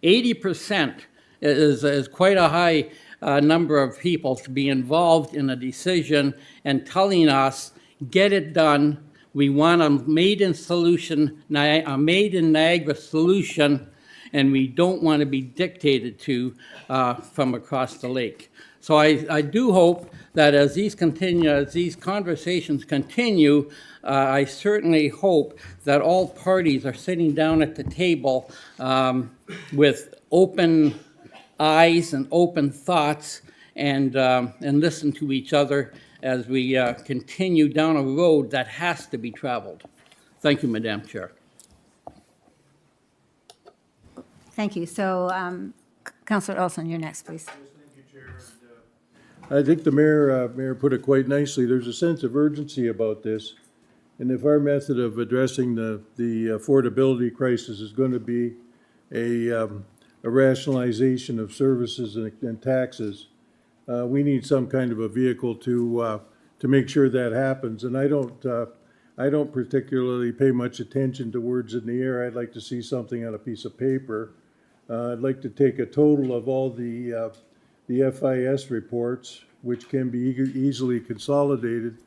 80% is quite a high number of people to be involved in a decision and telling us, get it done. We want a made in Niagara solution, and we don't want to be dictated to from across the lake. So I do hope that as these conversations continue, I certainly hope that all parties are sitting down at the table with open eyes and open thoughts and listen to each other as we continue down a road that has to be traveled. Thank you, Madam Chair. Thank you. So, Councillor Olson, you're next, please. I think the mayor put it quite nicely. There's a sense of urgency about this. And if our method of addressing the affordability crisis is going to be a rationalization of services and taxes, we need some kind of a vehicle to make sure that happens. And I don't particularly pay much attention to words in the air. I'd like to see something on a piece of paper. I'd like to take a total of all the FIS reports, which can be easily consolidated,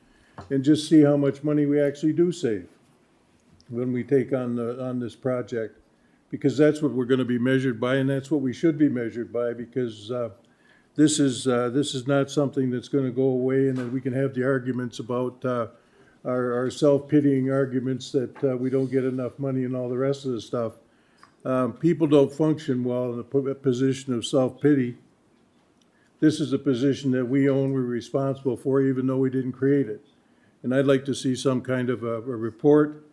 and just see how much money we actually do save when we take on this project, because that's what we're going to be measured by, and that's what we should be measured by, because this is not something that's going to go away, and then we can have the arguments about our self-pitying arguments that we don't get enough money and all the rest of the stuff. People don't function well in a position of self-pity. This is a position that we own, we're responsible for, even though we didn't create it. And I'd like to see some kind of a report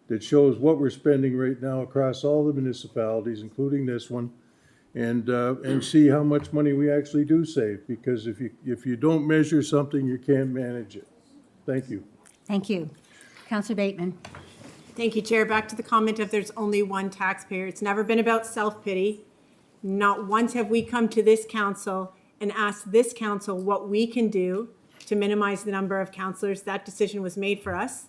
that shows what we're spending right now across all the municipalities, including this one, and see how much money we actually do save. Because if you don't measure something, you can't manage it. Thank you. Thank you. Councillor Bateman. Thank you, Chair. Back to the comment of there's only one taxpayer. It's never been about self-pity. Not once have we come to this council and asked this council what we can do to minimize the number of councillors. That decision was made for us.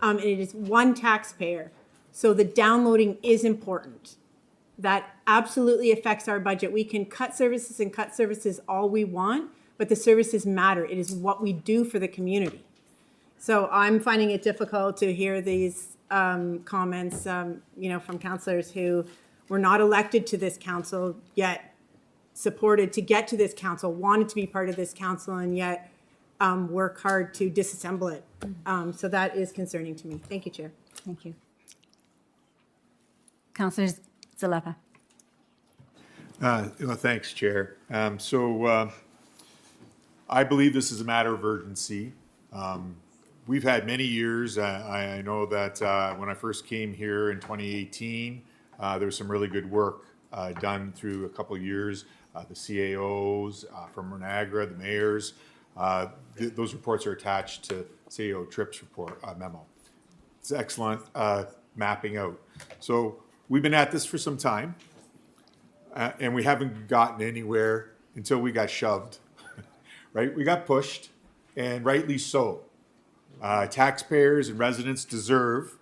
And it is one taxpayer. So the downloading is important. That absolutely affects our budget. We can cut services all we want, but the services matter. It is what we do for the community. So I'm finding it difficult to hear these comments, from councillors who were not elected to this council, yet supported to get to this council, wanted to be part of this council, and yet work hard to disassemble it. So that is concerning to me. Thank you, Chair. Thank you. Councillor Zalepa. Thanks, Chair. I believe this is a matter of urgency. We've had many years. I know that when I first came here in 2018, there was some really good work done through a couple of years, the CAOs from Niagara, the mayors. Those reports are attached to CAO TRIPS report memo. It's excellent mapping out. So we've been at this for some time, and we haven't gotten anywhere until we got shoved, right? We got pushed, and rightly so. Taxpayers and residents deserve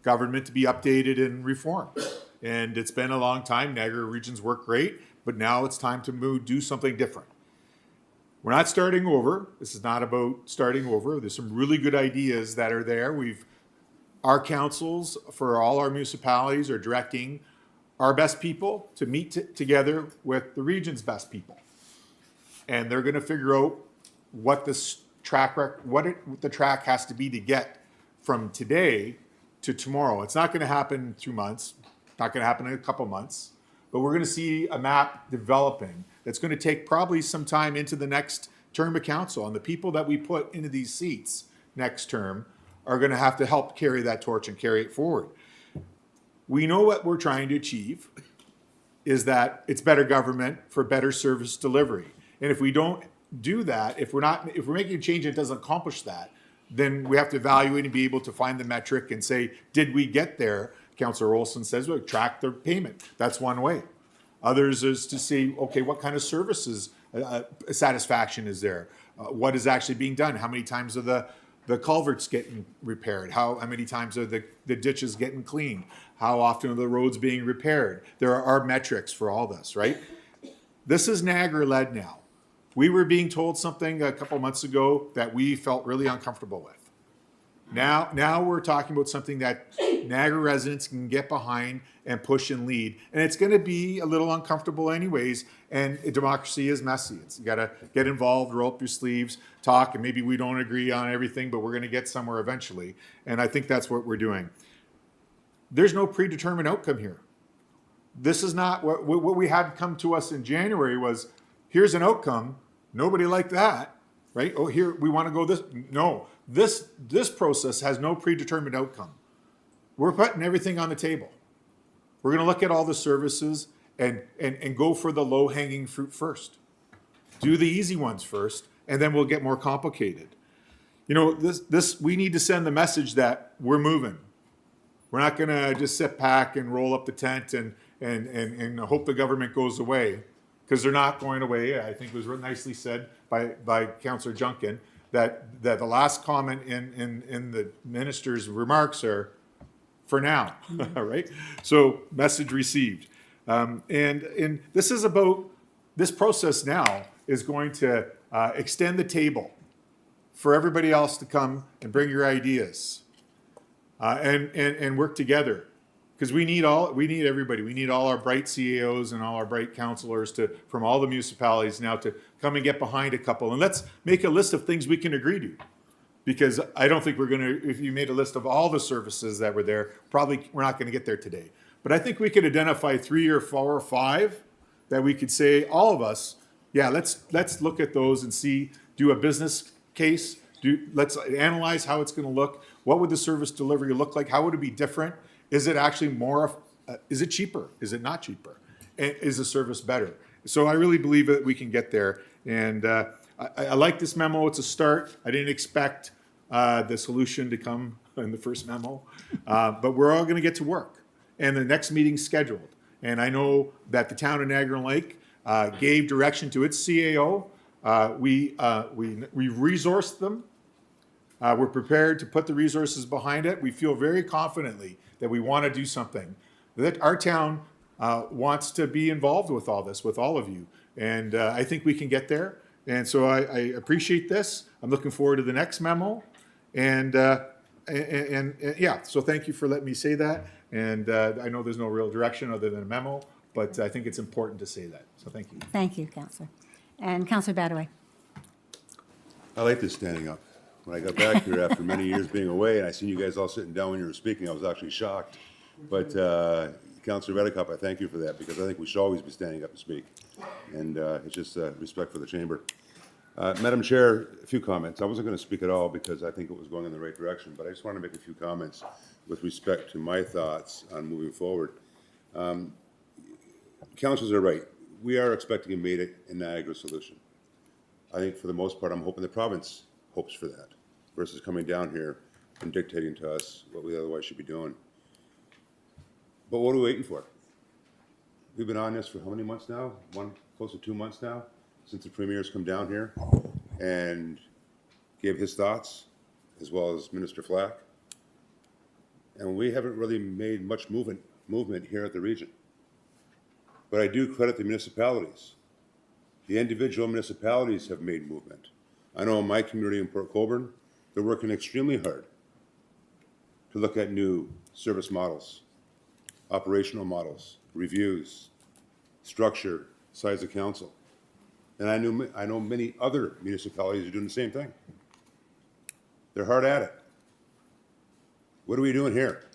government to be updated and reformed. And it's been a long time. Niagara Region's worked great, but now it's time to do something different. We're not starting over. This is not about starting over. There's some really good ideas that are there. Our councils for all our municipalities are directing our best people to meet together with the region's best people. And they're going to figure out what the track has to be to get from today to tomorrow. It's not going to happen in 2 months, not going to happen in a couple months, but we're going to see a map developing that's going to take probably some time into the next term of council. And the people that we put into these seats next term are going to have to help carry that torch and carry it forward. We know what we're trying to achieve is that it's better government for better service delivery. And if we don't do that, if we're making a change that doesn't accomplish that, then we have to evaluate and be able to find the metric and say, did we get there? Councillor Olson says, well, track the payment. That's one way. Others is to see, okay, what kind of services satisfaction is there? What is actually being done? How many times are the culverts getting repaired? How many times are the ditches getting cleaned? How often are the roads being repaired? There are metrics for all this, right? This is Niagara-led now. We were being told something a couple months ago that we felt really uncomfortable with. Now we're talking about something that Niagara residents can get behind and push and lead. And it's going to be a little uncomfortable anyways. And democracy is messy. You got to get involved, roll up your sleeves, talk, and maybe we don't agree on everything, but we're going to get somewhere eventually. And I think that's what we're doing. There's no predetermined outcome here. This is not what we had come to us in January was, here's an outcome. Nobody liked that, right? Oh, here, we want to go this. No, this process has no predetermined outcome. We're putting everything on the table. We're going to look at all the services and go for the low-hanging fruit first. Do the easy ones first, and then we'll get more complicated. You know, we need to send the message that we're moving. We're not going to just sit back and roll up the tent and hope the government goes away, because they're not going away. I think it was nicely said by Councillor Junkin that the last comment in the minister's remarks are, for now, right? So message received. And this is about, this process now is going to extend the table for everybody else to come and bring your ideas and work together. Because we need everybody. We need all our bright CAOs and all our bright councillors from all the municipalities now to come and get behind a couple. And let's make a list of things we can agree to. Because I don't think we're going to, if you made a list of all the services that were there, probably we're not going to get there today. But I think we could identify 3 or 4 or 5 that we could say, all of us, yeah, let's look at those and see, do a business case, let's analyze how it's going to look. What would the service delivery look like? How would it be different? Is it actually more, is it cheaper? Is it not cheaper? And is the service better? So I really believe that we can get there. And I like this memo. It's a start. I didn't expect the solution to come in the first memo, but we're all going to get to work. And the next meeting's scheduled. And I know that the town of Niagara Lake gave direction to its CAO. We resourced them. We're prepared to put the resources behind it. We feel very confidently that we want to do something, that our town wants to be involved with all this, with all of you. And I think we can get there. And so I appreciate this. I'm looking forward to the next memo. And yeah, so thank you for letting me say that. And I know there's no real direction other than a memo, but I think it's important to say that. So thank you. Thank you, Councillor. And Councillor Badaway. I like this standing up. When I got back here after many years being away, and I seen you guys all sitting down when you were speaking, I was actually shocked. But Councillor Reddecup, I thank you for that, because I think we should always be standing up to speak. And it's just respect for the chamber. Madam Chair, a few comments. I wasn't going to speak at all because I think it was going in the right direction, but I just want to make a few comments with respect to my thoughts on moving forward. councilors are right. We are expecting a made in Niagara solution. I think for the most part, I'm hoping the province hopes for that versus coming down here and dictating to us what we otherwise should be doing. But what are we waiting for? We've been on this for how many months now? Close to 2 months now, since the premier's come down here and gave his thoughts, as well as Minister Flack. And we haven't really made much movement here at the region. But I do credit the municipalities. The individual municipalities have made movement. I know in my community in Port Colborne, they're working extremely hard to look at new service models, operational models, reviews, structure, size of council. And I know many other municipalities are doing the same thing. They're hard at it. What are we doing here?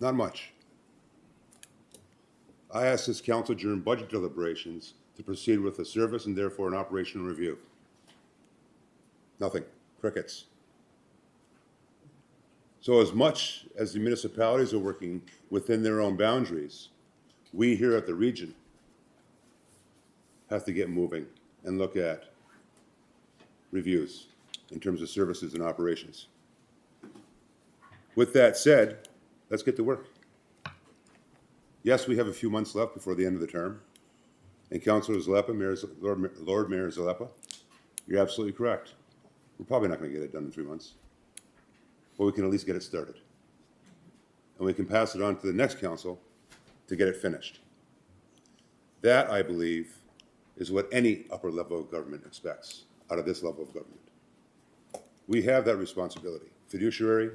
Not much. I asked this council during budget deliberations to proceed with a service and therefore an operational review. Nothing. Crickets. So as much as the municipalities are working within their own boundaries, we here at the region have to get moving and look at reviews in terms of services and operations. With that said, let's get to work. Yes, we have a few months left before the end of the term. And Councillor Zalepa, Lord Mayor Zalepa, you're absolutely correct. We're probably not going to get it done in 3 months. But we can at least get it started. And we can pass it on to the next council to get it finished. That, I believe, is what any upper level of government expects out of this level of government. We have that responsibility. Fiduciary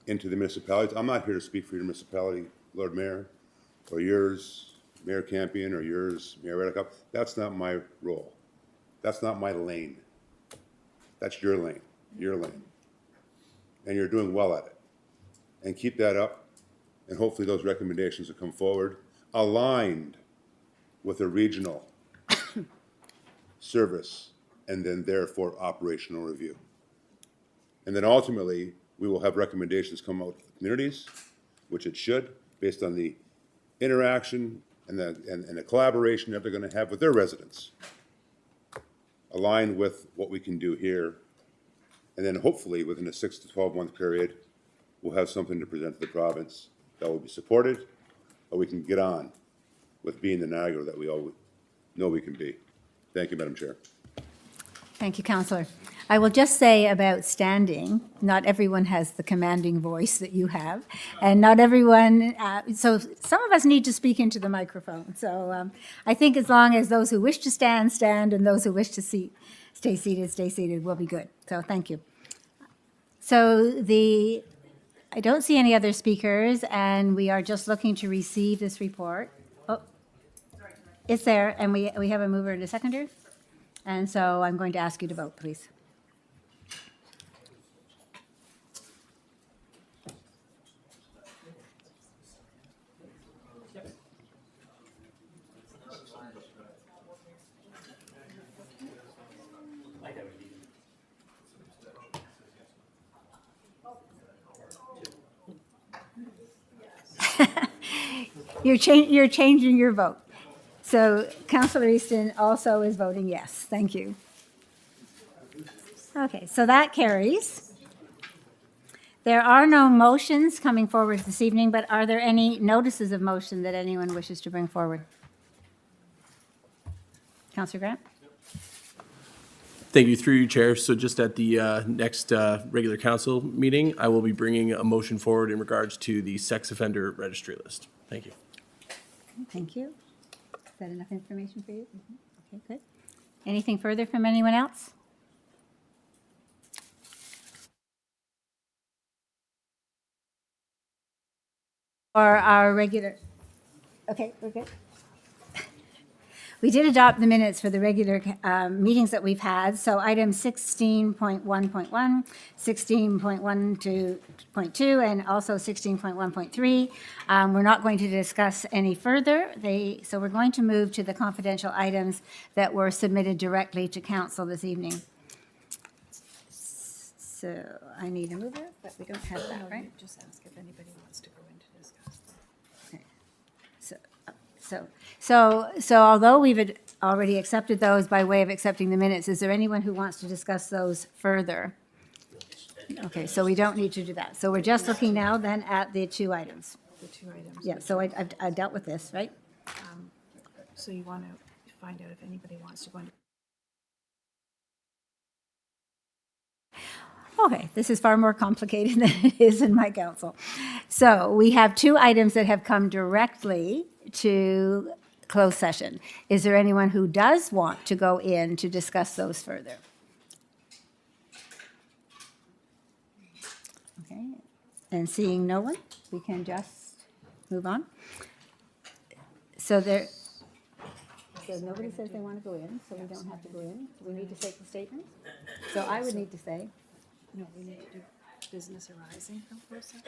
into the municipalities. I'm not here to speak for your municipality, Lord Mayor, or yours, Mayor Campion, or yours, Mayor Reddick. That's not my role. That's not my lane. That's your lane, your lane. And you're doing well at it. And keep that up, and hopefully those recommendations will come forward, aligned with a regional service, and then therefore operational review. And then ultimately, we will have recommendations come out to the communities, which it should, based on the interaction and the collaboration that they're going to have with their residents, aligned with what we can do here. And then hopefully within a 6 to 12 month period, we'll have something to present to the province that will be supported, or we can get on with being the Niagara that we all know we can be. Thank you, Madam Chair. Thank you, Councillor. I will just say about standing, not everyone has the commanding voice that you have, and not everyone, so some of us need to speak into the microphone. So I think as long as those who wish to stand, stand, and those who wish to stay seated, we'll be good. So thank you. So I don't see any other speakers, and we are just looking to receive this report. Oh, it's there, and we have a mover and a seconder. And so I'm going to ask you to vote, please. You're changing your vote. So Councillor Easton also is voting yes. Thank you. Okay, so that carries. There are no motions coming forward this evening, but are there any notices of motion that anyone wishes to bring forward? Councillor Grant? Thank you, through you, Chair. So just at the next regular council meeting, I will be bringing a motion forward in regards to the sex offender registry list. Thank you. Thank you. Is that enough information for you? Okay, good. Anything further from anyone else? Or our regular, okay, we're good. We did adopt the minutes for the regular meetings that we've had. So items 16.1.1, 16.1.2, and also 16.1.3. We're not going to discuss any further. So we're going to move to the confidential items that were submitted directly to council this evening. So I need a mover, but we don't have that, right? Just ask if anybody wants to go into discuss. So although we've already accepted those by way of accepting the minutes, is there anyone who wants to discuss those further? Okay, so we don't need to do that. So we're just looking now then at the two items. The two items. Yeah, so I dealt with this, right? So you want to find out if anybody wants to go into. Okay, this is far more complicated than it is in my council. So we have two items that have come directly to closed session. Is there anyone who does want to go in to discuss those further? Okay, and seeing no one, we can just move on. So nobody says they want to go in, so we don't have to go in. Do we need to take the statement? So I would need to say. No, we need to do business arising from closed session.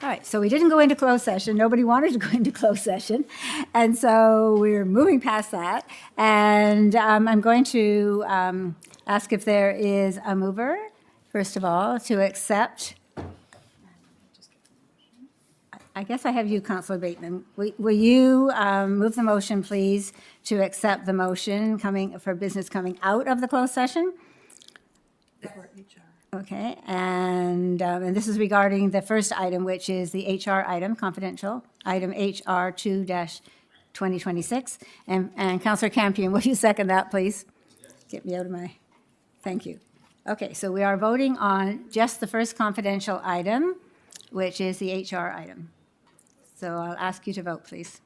All right, so we didn't go into closed session. Nobody wanted to go into closed session. And so we're moving past that. And I'm going to ask if there is a mover, first of all, to accept. I guess I have you, Councillor Bateman. Will you move the motion, please, to accept the motion for business coming out of the closed session? Okay, and this is regarding the first item, which is the HR item, confidential, item HR 2-2026. And Councillor Campion, will you second that, please? Get me out of my, thank you. Okay, so we are voting on just the first confidential item, which is the HR item. So I'll ask you to vote, please.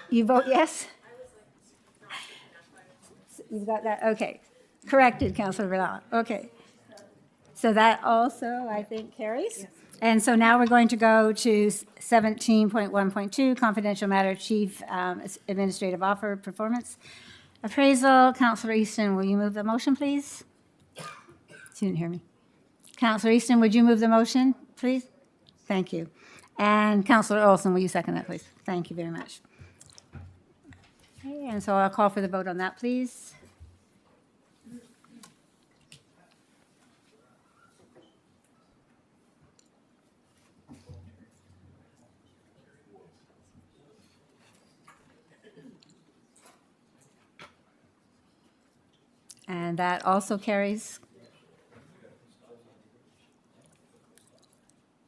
You vote yes? You've got that, okay. Corrected, Councillor Vidal, okay. So that also, I think, carries? Yes. And so now we're going to go to 17.1.2, confidential matter, chief administrative offer performance appraisal. Councillor Easton, will you move the motion, please? She didn't hear me. Councillor Easton, would you move the motion, please? Thank you. And Councillor Olson, will you second that, please? Thank you very much. Okay, and so I'll call for the vote on that, please. And that also carries.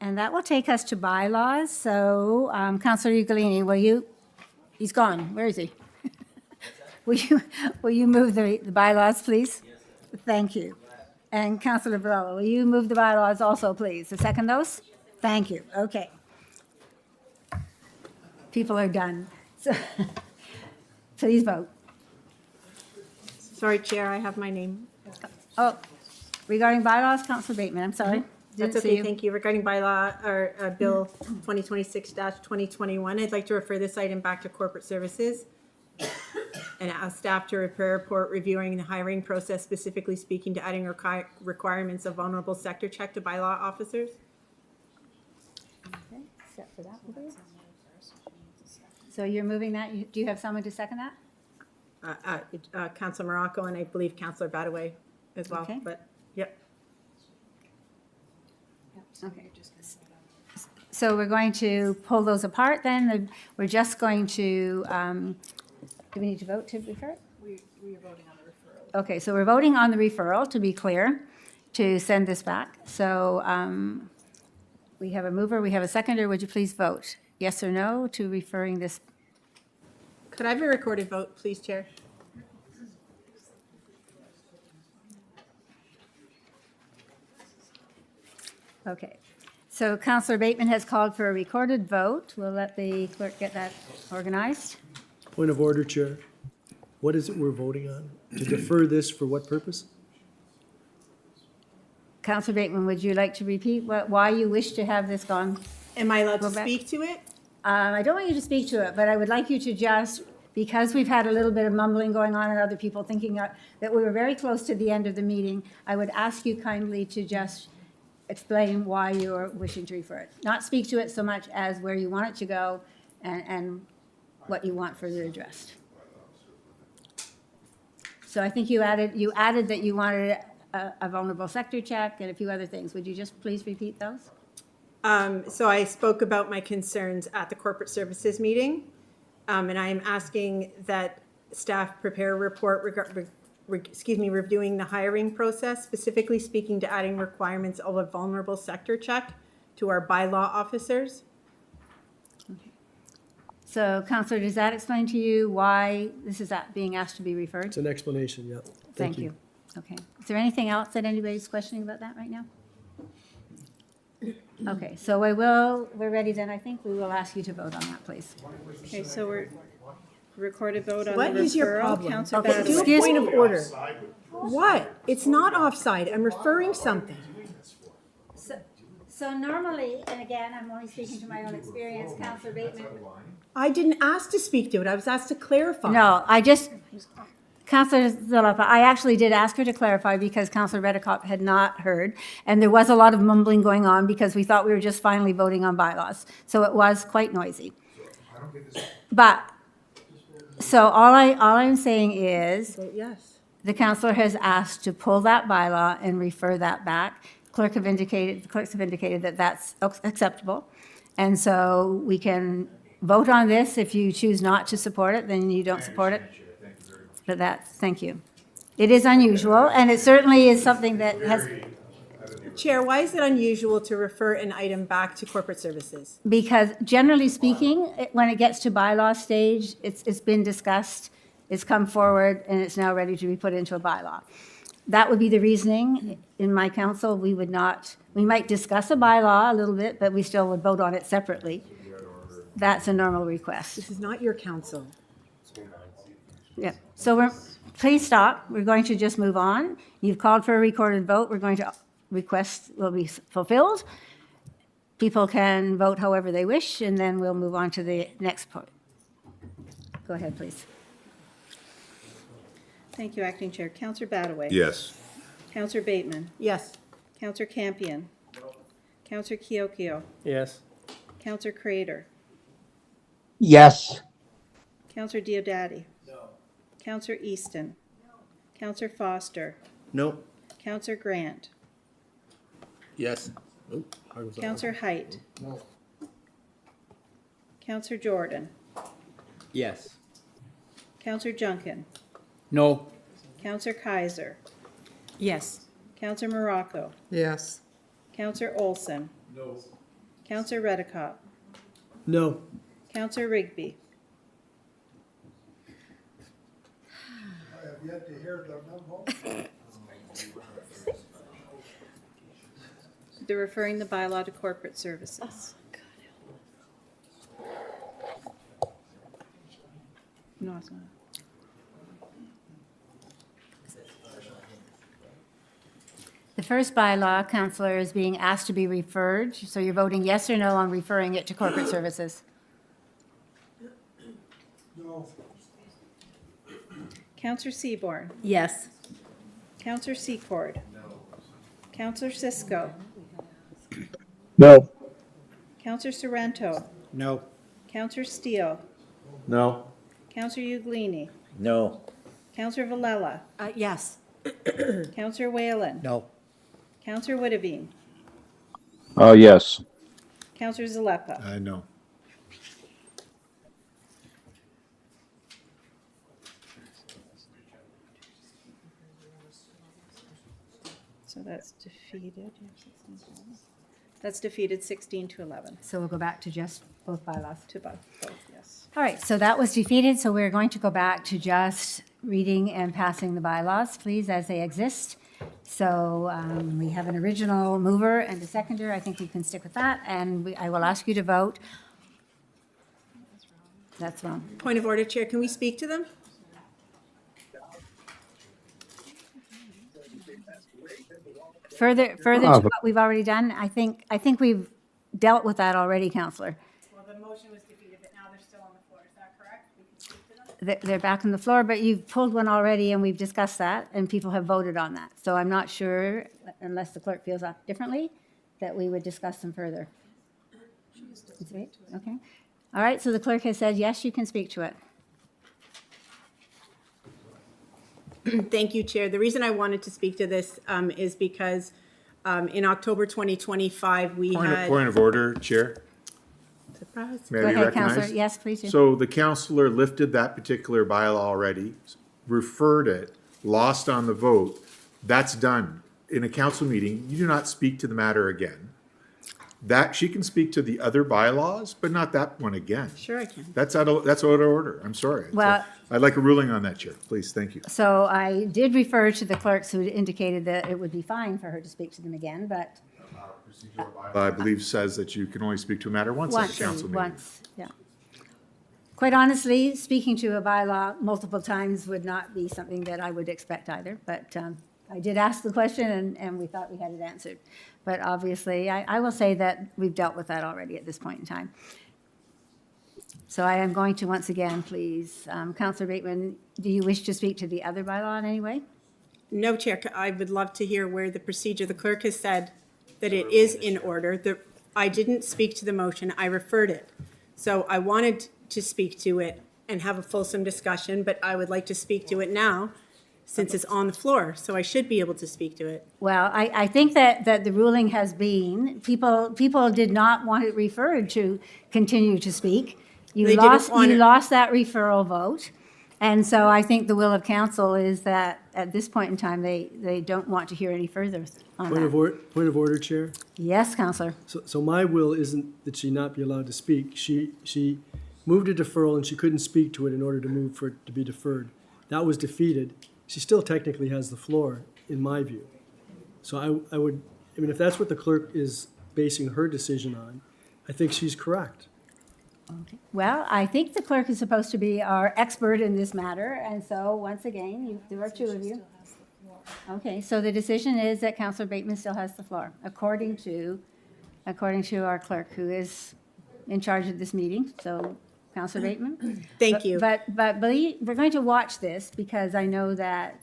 And that will take us to bylaws. So, Councillor Ugolini, will you, he's gone, where is he? Will you move the bylaws, please? Yes. Thank you. And Councillor Varela, will you move the bylaws also, please? To second those? Thank you, okay. People are done. So, please vote. Sorry, Chair, I have my name. Oh, regarding bylaws, Councillor Bateman, I'm sorry. That's okay, thank you. Regarding bylaw, or Bill 2026-2021, I'd like to refer this item back to corporate services and ask staff to prepare a report reviewing the hiring process, specifically speaking to adding requirements of vulnerable sector check to bylaw officers. Okay, set for that, please. So you're moving that, do you have someone to second that? Councillor Morocco and I believe Councillor Badaway as well, Okay. but, yep. Okay. So we're going to pull those apart then. We're just going to, do we need to vote to refer it? We are voting on the referral. Okay, so we're voting on the referral, to be clear, to send this back. So we have a mover, we have a seconder. Would you please vote yes or no to referring this? Could I have a recorded vote, please, Chair? Okay. So Councillor Bateman has called for a recorded vote. We'll let the clerk get that organized. Point of order, Chair. What is it we're voting on? To defer this for what purpose? Councillor Bateman, would you like to repeat why you wish to have this gone? Am I allowed to Go back. speak to it? I don't want you to speak to it, but I would like you to just because we've had a little bit of mumbling going on and other people thinking that we were very close to the end of the meeting, I would ask you kindly to just explain why you're wishing to refer it. Not speak to it so much as where you want it to go and what you want further addressed. So I think you added that you wanted a vulnerable sector check and a few other things. Would you just please repeat those? So I spoke about my concerns at the corporate services meeting, and I am asking that staff prepare a report reviewing the hiring process, specifically speaking to adding requirements of a vulnerable sector check to our bylaw officers. So, Councillor, does that explain to you why this is being asked to be referred? It's an explanation, yeah. Thank you. Okay. Is there anything else that anybody's questioning about that right now? Okay, so we're ready then, I think. We will ask you to vote on that, please. Okay, so we're recorded vote on the What is your referral. problem? Councillor Okay, do a Badaway. point of order. What? It's not offside. I'm referring something. So normally, and again, I'm only speaking to my own experience, Councillor Bateman. I didn't ask to speak to it. I was asked to clarify. No, Councillor Zalepa, I actually did ask her to clarify because Councillor Redicott had not heard, and there was a lot of mumbling going on because we thought we were just finally voting on bylaws. So it was quite noisy. But, so all I'm saying is, Yes. the councillor has asked to pull that bylaw and refer that back. Clerks have indicated that that's acceptable. And so we can vote on this. If you choose not to support it, then you don't support it. But thank you. It is unusual, and it certainly is something that has, Chair, why is it unusual to refer an item back to corporate services? because generally speaking, when it gets to bylaw stage, it's been discussed, it's come forward, and it's now ready to be put into a bylaw. That would be the reasoning. In my council, we might discuss a bylaw a little bit, but we still would vote on it separately. That's a normal request. This is not your council. Yeah, so please stop. We're going to just move on. You've called for a recorded vote. We're going to request will be fulfilled. People can vote however they wish, and then we'll move on to the next part. Go ahead, please. Thank you, Acting Chair. Councillor Badaway. Yes. Councillor Bateman. Yes. Councillor Campion. Councillor Kiokio. Yes. Councillor Crater. Yes. Councillor Diodati. No. Councillor Easton. No. Councillor Foster. No. Councillor Grant. Yes. Councillor Height. No. Councillor Jordan. Yes. Councillor Junkin. No. Councillor Kaiser. Yes. Councillor Morocco. Yes. Councillor Olson. No. Councillor Redicott. No. Councillor Rigby. I have yet to hear the They're referring the bylaw to corporate services. No, it's not. The first bylaw, Councillor, is being asked to be referred. So you're voting yes or no on referring it to corporate services. No. Councillor Seaborn. Yes. Councillor Secord. No. Councillor Cisco. No. Councillor Sorrento. No. Councillor Steele. No. Councillor Uglini. No. Councillor Villela. Yes. Councillor Whalen. No. Councillor Witteveen. Yes. Councillor Zalepa. I know. So that's defeated. That's defeated 16 to 11 So we'll go back to just both bylaws. to both, yes. All right, so that was defeated, so we're going to go back to just reading and passing the bylaws, please, as they exist. So we have an original mover and a seconder. I think we can stick with that, and I will ask you to vote. That's wrong. Point of order, Chair. Can we speak to them? Further to what we've already done, I think we've dealt with that already, Councillor. Well, the motion was defeated, but now they're still on the floor. Is that correct? We can speak to them? they're back on the floor, but you've pulled one already, and we've discussed that, and people have voted on that. So I'm not sure, unless the clerk feels differently, that we would discuss them further. Okay. All right, so the clerk has said, yes, you can speak to it. Thank you, Chair. The reason I wanted to speak to this is because in October 2025, we had... Point of order, Chair. Surprise. May Go I be ahead, Counselor. recognized? Yes, please do. So the counselor lifted that particular bylaw already, referred it, lost on the vote. That's done. In a council meeting, you do not speak to the matter again. That, she can speak to the other bylaws, but not that one again. Sure I can. That's out of order. I'm sorry. Well- I'd like a ruling on that, Chair. Please, thank you. So I did refer to the clerks who indicated that it would be fine for her to speak to them again, but I believe says that you can only speak to a matter once at a council meeting. once, yeah. Quite honestly, speaking to a bylaw multiple times would not be something that I would expect either, but I did ask the question, and we thought we had it answered. But obviously, I will say that we've dealt with that already at this point in time. So I am going to once again, please, Councillor Bateman, do you wish to speak to the other bylaw in any way? No, Chair, I would love to hear where the procedure, the clerk has said that it is in order. I didn't speak to the motion, I referred it. So I wanted to speak to it and have a fulsome discussion, but I would like to speak to it now since it's on the floor, so I should be able to speak to it. Well, I think that the ruling has been, people did not want it referred to continue to speak. They You didn't lost, want you it- lost that referral vote. And so I think the will of council is that at this point in time, they don't want to hear any further on Point that. of order, Chair. Yes, Counselor. So my will isn't that she not be allowed to speak. She moved a deferral and she couldn't speak to it in order to move for it to be deferred. That was defeated. She still technically has the floor, in my view. So I mean, if that's what the clerk is basing her decision on, I think she's correct. Well, I think the clerk is supposed to be our expert in this matter, and so, once again, there are two of you. Okay, so the decision is that Councillor Bateman still has the floor, according to our clerk, who is in charge of this meeting, so, Councillor Bateman? Thank you. But we're going to watch this, because I know that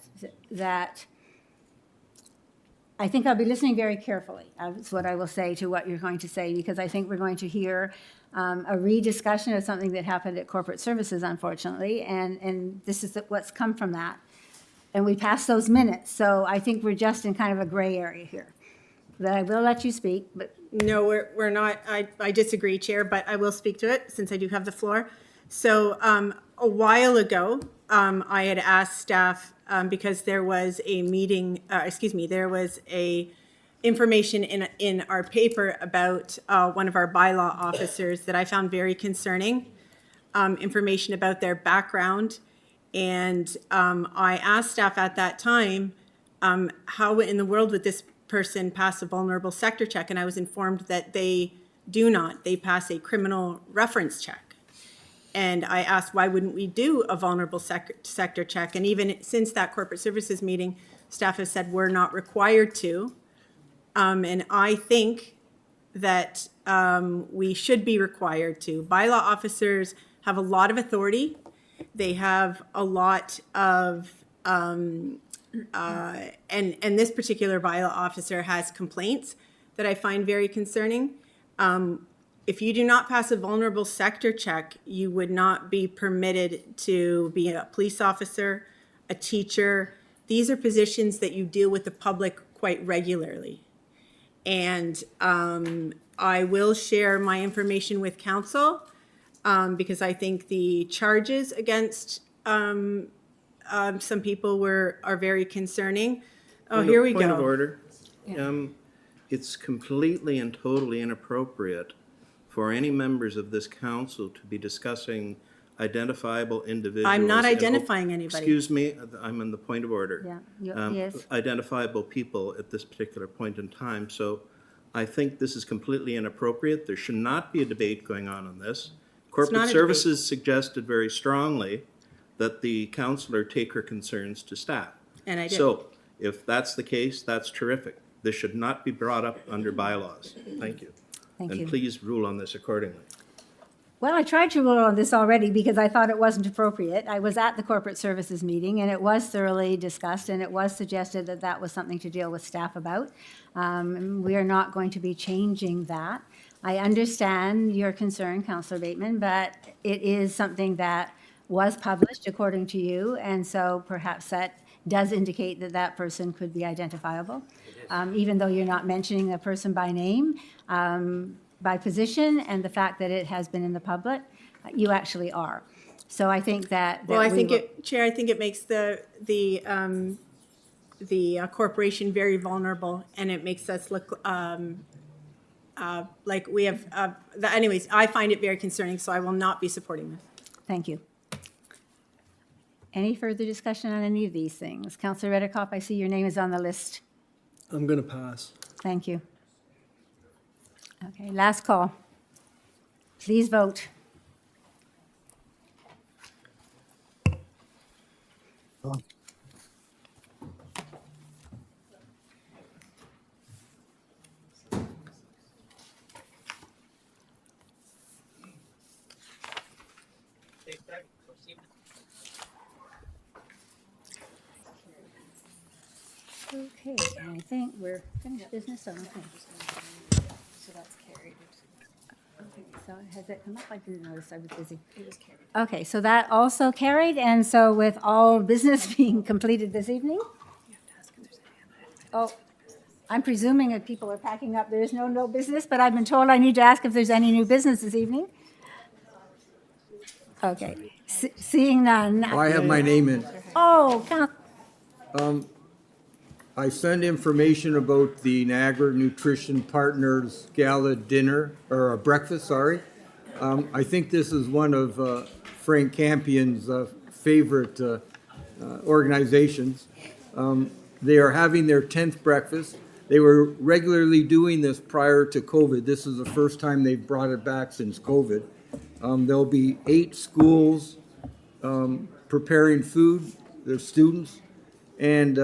I think I'll be listening very carefully. That's what I will say to what you're going to say, because I think we're going to hear a rediscussion of something that happened at corporate services, unfortunately, and this is what's come from that. And we passed those minutes, so I think we're just in kind of a gray area here. But I will let you speak, but No, we're not, I disagree, Chair, but I will speak to it since I do have the floor. So a while ago, I had asked staff, because there was a meeting, there was a information in our paper about one of our bylaw officers that I found very concerning, information about their background. And I asked staff at that time, how in the world would this person pass a vulnerable sector check? And I was informed that they do not. They pass a criminal reference check. And I asked, why wouldn't we do a vulnerable sector check? And even since that corporate services meeting, staff has said we're not required to. And I think that we should be required to. Bylaw officers have a lot of authority. They have a lot of, and this particular bylaw officer has complaints that I find very concerning. If you do not pass a vulnerable sector check, you would not be permitted to be a police officer, a teacher. These are positions that you deal with the public quite regularly. And I will share my information with council because I think the charges against some people are very concerning. Oh, here we go. Point of order. It's completely and totally inappropriate for any members of this council to be discussing identifiable individuals. I'm not identifying anybody. Excuse me, I'm on the point of order. Yeah, yes. Identifiable people at this particular point in time. So I think this is completely inappropriate. There should not be a debate going on this. Corporate Services suggested very strongly that the councillor take her concerns to staff. And I did. So if that's the case, that's terrific. This should not be brought up under bylaws. Thank you. Thank and you. please rule on this accordingly. Well, I tried to rule on this already because I thought it wasn't appropriate. I was at the corporate services meeting, and it was thoroughly discussed, and it was suggested that that was something to deal with staff about. We are not going to be changing that. I understand your concern, Councillor Bateman, but it is something that was published according to you, and so perhaps that does indicate that that person could be identifiable. Even though you're not mentioning the person by name, by position, and the fact that it has been in the public, you actually are. So I think that. Well, I we think will- it, Chair, I think it makes the corporation very vulnerable, and it makes us look like we have, anyways, I find it very concerning, so I will not be supporting this. Thank you. Any further discussion on any of these things? Councillor Redekop, I see your name is on the list. I'm going to pass. Thank you. Okay, last call. Please vote. Okay, and I think we're finished business, okay. So that's carried. Okay, so has it come up? I didn't notice, I was busy. It was carried. Okay, so that also carried, and so with all business being completed this evening? Oh, I'm presuming that people are packing up, there is no business, but I've been told I need to ask if there's any new business this evening? Okay, seeing none. I have my name in. Oh, I sent information about the Niagara Nutrition Partners Gala dinner, or breakfast, sorry. I think this is one of Frank Campion's favorite organizations. They are having their 10th breakfast. They were regularly doing this prior to COVID. This is the first time they've brought it back since COVID. There'll be 8 schools preparing food, their students. And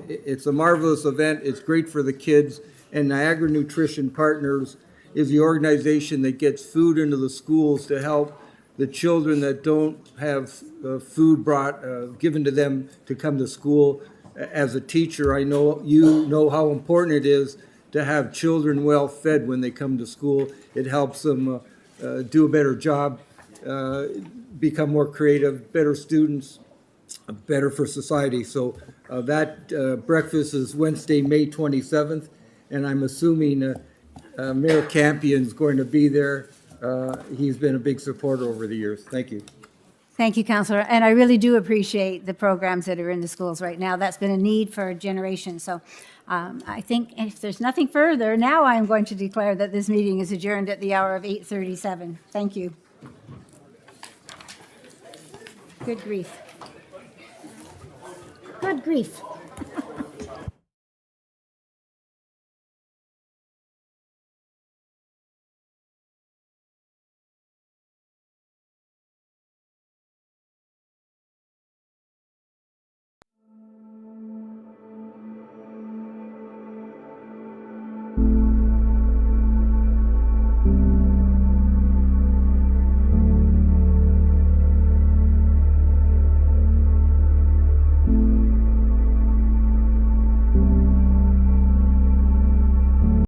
it's a marvelous event. It's great for the kids. And Niagara Nutrition Partners is the organization that gets food into the schools to help the children that don't have food brought, given to them to come to school. As a teacher, I know you know how important it is to have children well fed when they come to school. It helps them do a better job, become more creative, better students, better for society. So that breakfast is Wednesday, May 27th, and I'm assuming Mayor Campion's going to be there. He's been a big supporter over the years. Thank you. Thank you, Councillor. And I really do appreciate the programs that are in the schools right now. That's been a need for generations. So I think if there's nothing further, now I'm going to declare that this meeting is adjourned at the hour of 8:37. Thank you. Good grief. Good grief.